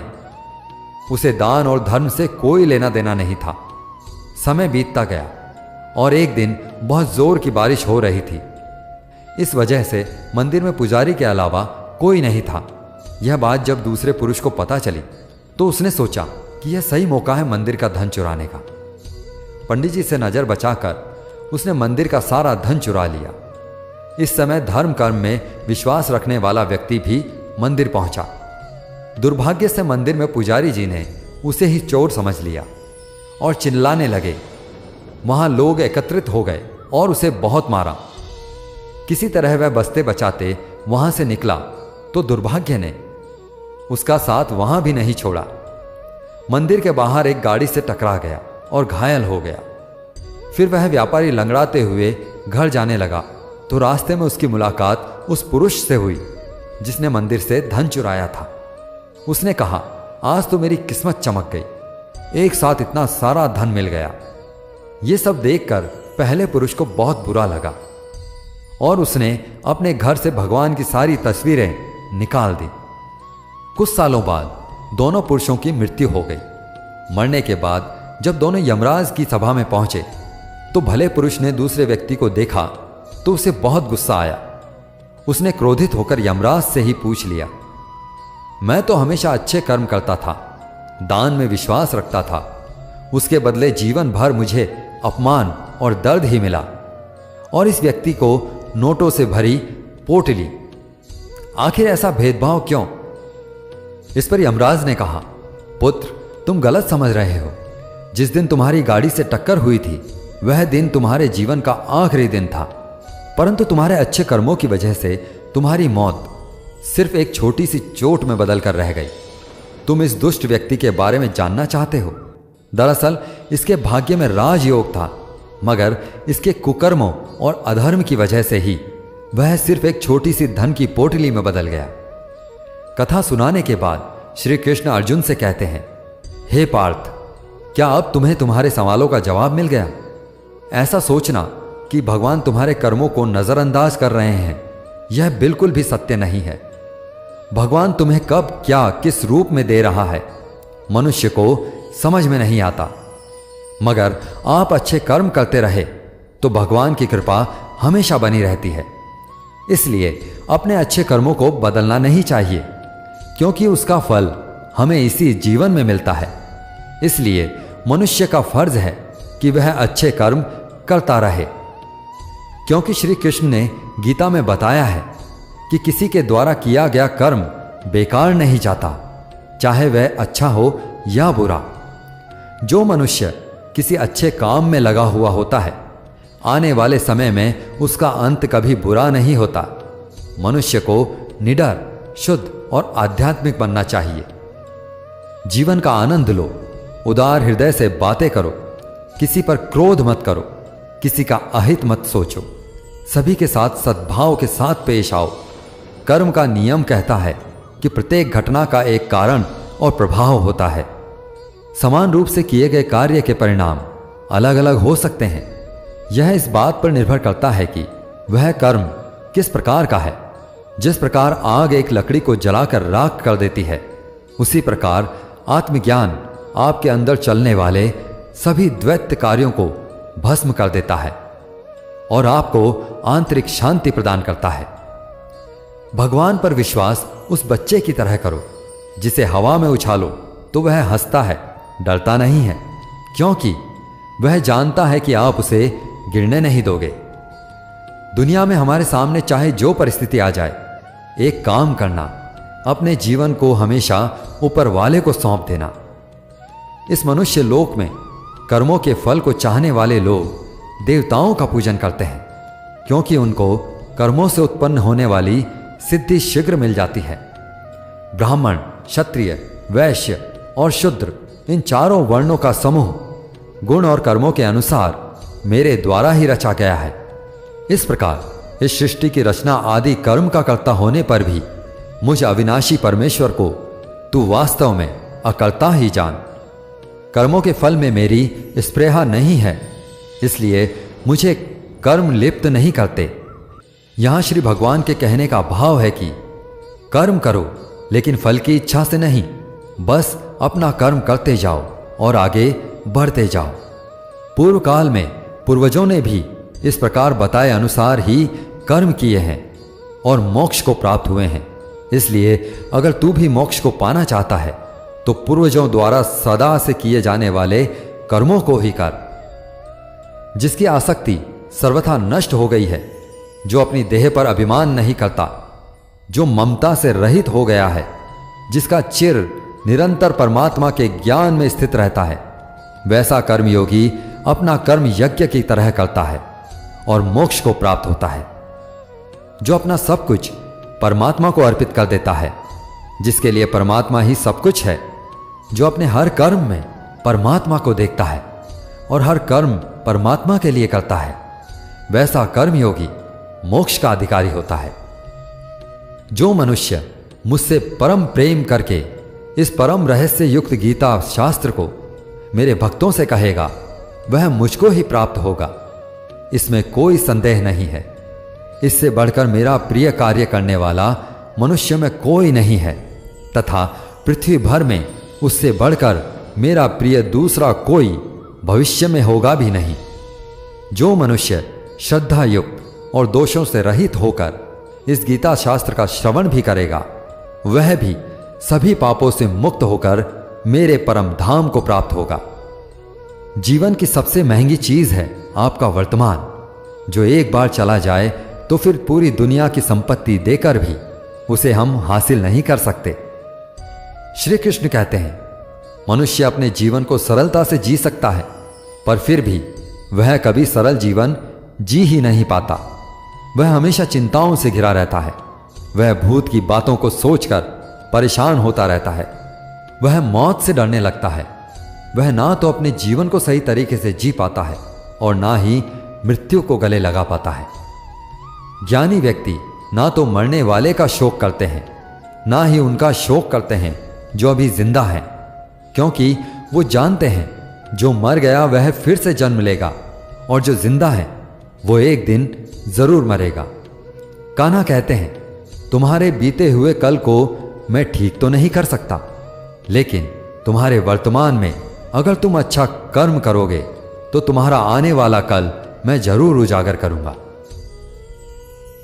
उसे दान और धर्म से कोई लेना देना नहीं था। समय बीतता गया और एक दिन बहुत जोर की बारिश हो रही थी। इस वजह से मंदिर में पुजारी के अलावा कोई नहीं था। यह बात जब दूसरे पुरुष को पता चली तो उसने सोचा कि यह सही मौका है मंदिर का धन चुराने का। पंडित जी से नजर बचाकर उसने मंदिर का सारा धन चुरा लिया। इस समय धर्म कर्म में विश्वास रखने वाला व्यक्ति भी मंदिर पहुंचा। दुर्भाग्य से मंदिर में पुजारी जी ने उसे ही चोर समझ लिया और चिल्लाने लगे। वहां लोग एकत्रित हो गए और उसे बहुत मारा। किसी तरह वह बचते बचाते वहां से निकला तो दुर्भाग्य ने उसका साथ वहां भी नहीं छोड़ा। मंदिर के बाहर एक गाड़ी से टकरा गया और घायल हो गया। फिर वह व्यापारी लंगड़ाते हुए घर जाने लगा तो रास्ते में उसकी मुलाकात उस पुरुष से हुई जिसने मंदिर से धन चुराया था। उसने कहा, आज तो मेरी किस्मत चमक गई, एक साथ इतना सारा धन मिल गया। यह सब देखकर पहले पुरुष को बहुत बुरा लगा और उसने अपने घर से भगवान की सारी तस्वीरें निकाल दी। कुछ सालों बाद दोनों पुरुषों की मृत्यु हो गई। मरने के बाद जब दोनों यमराज की सभा में पहुंचे तो भले पुरुष ने दूसरे व्यक्ति को देखा तो उसे बहुत गुस्सा आया। उसने क्रोधित होकर यमराज से ही पूछ लिया, मैं तो हमेशा अच्छे कर्म करता था, दान में विश्वास रखता था, उसके बदले जीवन भर मुझे अपमान और दर्द ही मिला, और इस व्यक्ति को नोटों से भरी पोटली, आखिर ऐसा भेदभाव क्यों? इस पर यमराज ने कहा, पुत्र, तुम गलत समझ रहे हो। जिस दिन तुम्हारी गाड़ी से टक्कर हुई थी वह दिन तुम्हारे जीवन का आखिरी दिन था, परंतु तुम्हारे अच्छे कर्मों की वजह से तुम्हारी मौत सिर्फ एक छोटी सी चोट में बदल कर रह गई। तुम इस दुष्ट व्यक्ति के बारे में जानना चाहते हो? दरअसल इसके भाग्य में राजयोग था, मगर इसके कुकर्मों और अधर्म की वजह से ही वह सिर्फ एक छोटी सी धन की पोटली में बदल गया। कथा सुनाने के बाद श्री कृष्ण अर्जुन से कहते हैं, हे पार्थ, क्या अब तुम्हें तुम्हारे सवालों का जवाब मिल गया? ऐसा सोचना कि भगवान तुम्हारे कर्मों को नजरअंदाज कर रहे हैं, यह बिल्कुल भी सत्य नहीं है। भगवान तुम्हें कब क्या किस रूप में दे रहा है मनुष्य को समझ में नहीं आता, मगर आप अच्छे कर्म करते रहे तो भगवान की कृपा हमेशा बनी रहती है। इसलिए अपने अच्छे कर्मों को बदलना नहीं चाहिए, क्योंकि उसका फल हमें इसी जीवन में मिलता है। इसलिए मनुष्य का फर्ज है कि वह अच्छे कर्म करता रहे, क्योंकि श्री कृष्ण ने गीता में बताया है कि किसी के द्वारा किया गया कर्म बेकार नहीं जाता, चाहे वह अच्छा हो या बुरा। जो मनुष्य किसी अच्छे काम में लगा हुआ होता है, आने वाले समय में उसका अंत कभी बुरा नहीं होता। मनुष्य को निडर, शुद्ध और आध्यात्मिक बनना चाहिए। जीवन का आनंद लो, उदार हृदय से बातें करो, किसी पर क्रोध मत करो, किसी का अहित मत सोचो, सभी के साथ सद्भाव के साथ पेश आओ। कर्म का नियम कहता है कि प्रत्येक घटना का एक कारण और प्रभाव होता है। समान रूप से किए गए कार्य के परिणाम अलग अलग हो सकते हैं। यह इस बात पर निर्भर करता है कि वह कर्म किस प्रकार का है। जिस प्रकार आग एक लकड़ी को जलाकर राख कर देती है, उसी प्रकार आत्मज्ञान आपके अंदर चलने वाले सभी द्वैत कार्यों को भस्म कर देता है और आपको आंतरिक शांति प्रदान करता है। भगवान पर विश्वास उस बच्चे की तरह करो जिसे हवा में उछालो तो वह हंसता है, डरता नहीं है, क्योंकि वह जानता है कि आप उसे गिरने नहीं दोगे। दुनिया में हमारे सामने चाहे जो परिस्थिति आ जाए, एक काम करना, अपने जीवन को हमेशा ऊपर वाले को सौंप देना। इस मनुष्य लोक में कर्मों के फल को चाहने वाले लोग देवताओं का पूजन करते हैं, क्योंकि उनको कर्मों से उत्पन्न होने वाली सिद्धि शीघ्र मिल जाती है। ब्राह्मण क्षत्रिय, वैश्य और शूद्र, इन चारों वर्णों का समूह गुण और कर्मों के अनुसार मेरे द्वारा ही रचा गया है। इस प्रकार इस सृष्टि की रचना आदि कर्म का कर्ता होने पर भी मुझ अविनाशी परमेश्वर को तू वास्तव में अकर्ता ही जान। कर्मों के फल में मेरी स्पृहा नहीं है, इसलिए मुझे कर्म लिप्त नहीं करते। यहां श्री भगवान के कहने का भाव है कि कर्म करो लेकिन फल की इच्छा से नहीं, बस अपना कर्म करते जाओ और आगे बढ़ते जाओ। पूर्व काल में पूर्वजों ने भी इस प्रकार बताए अनुसार ही कर्म किए हैं और मोक्ष को प्राप्त हुए हैं। इसलिए अगर तू भी मोक्ष को पाना चाहता है तो पूर्वजों द्वारा सदा से किए जाने वाले कर्मों को ही कर। जिसकी आसक्ति सर्वथा नष्ट हो गई है, जो अपनी देह पर अभिमान नहीं करता, जो ममता से रहित हो गया है, जिसका चिर निरंतर परमात्मा के ज्ञान में स्थित रहता है, वैसा कर्मयोगी अपना कर्म यज्ञ की तरह करता है और मोक्ष को प्राप्त होता है। जो अपना सब कुछ परमात्मा को अर्पित कर देता है, जिसके लिए परमात्मा ही सब कुछ है, जो अपने हर कर्म में परमात्मा को देखता है और हर कर्म परमात्मा के लिए करता है, वैसा कर्मयोगी मोक्ष का अधिकारी होता है। जो मनुष्य मुझसे परम प्रेम करके इस परम रहस्य युक्त गीता शास्त्र को मेरे भक्तों से कहेगा, वह मुझको ही प्राप्त होगा, इसमें कोई संदेह नहीं है। इससे बढ़कर मेरा प्रिय कार्य करने वाला मनुष्य में कोई नहीं है, तथा पृथ्वी भर में उससे बढ़कर मेरा प्रिय दूसरा कोई भविष्य में होगा भी नहीं। जो मनुष्य श्रद्धा युक्त और दोषों से रहित होकर इस गीता शास्त्र का श्रवण भी करेगा, वह भी सभी पापों से मुक्त होकर मेरे परम धाम को प्राप्त होगा। जीवन की सबसे महंगी चीज है आपका वर्तमान, जो एक बार चला जाए तो फिर पूरी दुनिया की संपत्ति देकर भी उसे हम हासिल नहीं कर सकते। श्री कृष्ण कहते हैं, मनुष्य अपने जीवन को सरलता से जी सकता है, पर फिर भी वह कभी सरल जीवन जी ही नहीं पाता। वह हमेशा चिंताओं से घिरा रहता है। वह भूत की बातों को सोचकर परेशान होता रहता है। वह मौत से डरने लगता है। वह ना तो अपने जीवन को सही तरीके से जी पाता है और ना ही मृत्यु को गले लगा पाता है। ज्ञानी व्यक्ति ना तो मरने वाले का शोक करते हैं, ना ही उनका शोक करते हैं जो अभी जिंदा हैं, क्योंकि वो जानते हैं जो मर गया वह फिर से जन्म लेगा और जो जिंदा है वो एक दिन जरूर मरेगा। कान्हा कहते हैं, तुम्हारे बीते हुए कल को मैं ठीक तो नहीं कर सकता, लेकिन तुम्हारे वर्तमान में अगर तुम अच्छा कर्म करोगे तो तुम्हारा आने वाला कल मैं जरूर उजागर करूंगा।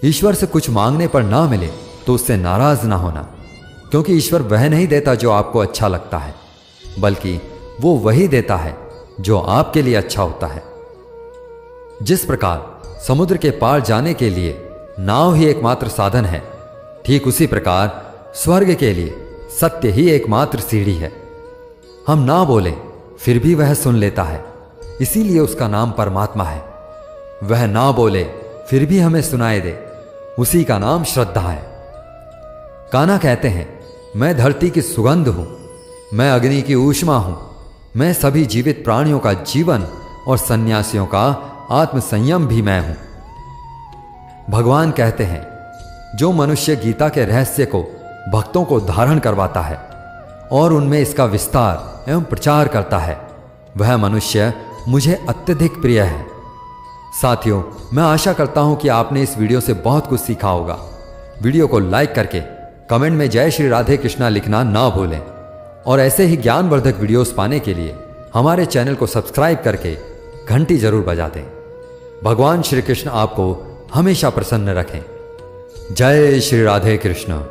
ईश्वर से कुछ मांगने पर ना मिले तो उससे नाराज ना होना, क्योंकि ईश्वर वह नहीं देता जो आपको अच्छा लगता है, बल्कि वो वही देता है जो आपके लिए अच्छा होता है। जिस प्रकार समुद्र के पार जाने के लिए नाव ही एकमात्र साधन है, ठीक उसी प्रकार स्वर्ग के लिए सत्य ही एकमात्र सीढ़ी है। हम ना बोले फिर भी वह सुन लेता है, इसीलिए उसका नाम परमात्मा है। वह ना बोले फिर भी हमें सुनाई दे, उसी का नाम श्रद्धा है। कान्हा कहते हैं, मैं धरती की सुगंध हूं, मैं अग्नि की ऊष्मा हूं, मैं सभी जीवित प्राणियों का जीवन और सन्यासियों का आत्म संयम भी मैं हूं। भगवान कहते हैं, जो मनुष्य गीता के रहस्य को भक्तों को धारण करवाता है और उनमें इसका विस्तार एवं प्रचार करता है, वह मनुष्य मुझे अत्यधिक प्रिय है। साथियों, मैं आशा करता हूं कि आपने इस वीडियो से बहुत कुछ सीखा होगा। वीडियो को लाइक करके कमेंट में जय श्री राधे कृष्णा लिखना ना भूलें और ऐसे ही ज्ञानवर्धक वीडियोस पाने के लिए हमारे चैनल को सब्सक्राइब करके घंटी जरूर बजा दें। भगवान श्री कृष्ण आपको हमेशा प्रसन्न रखें। जय श्री राधे कृष्ण।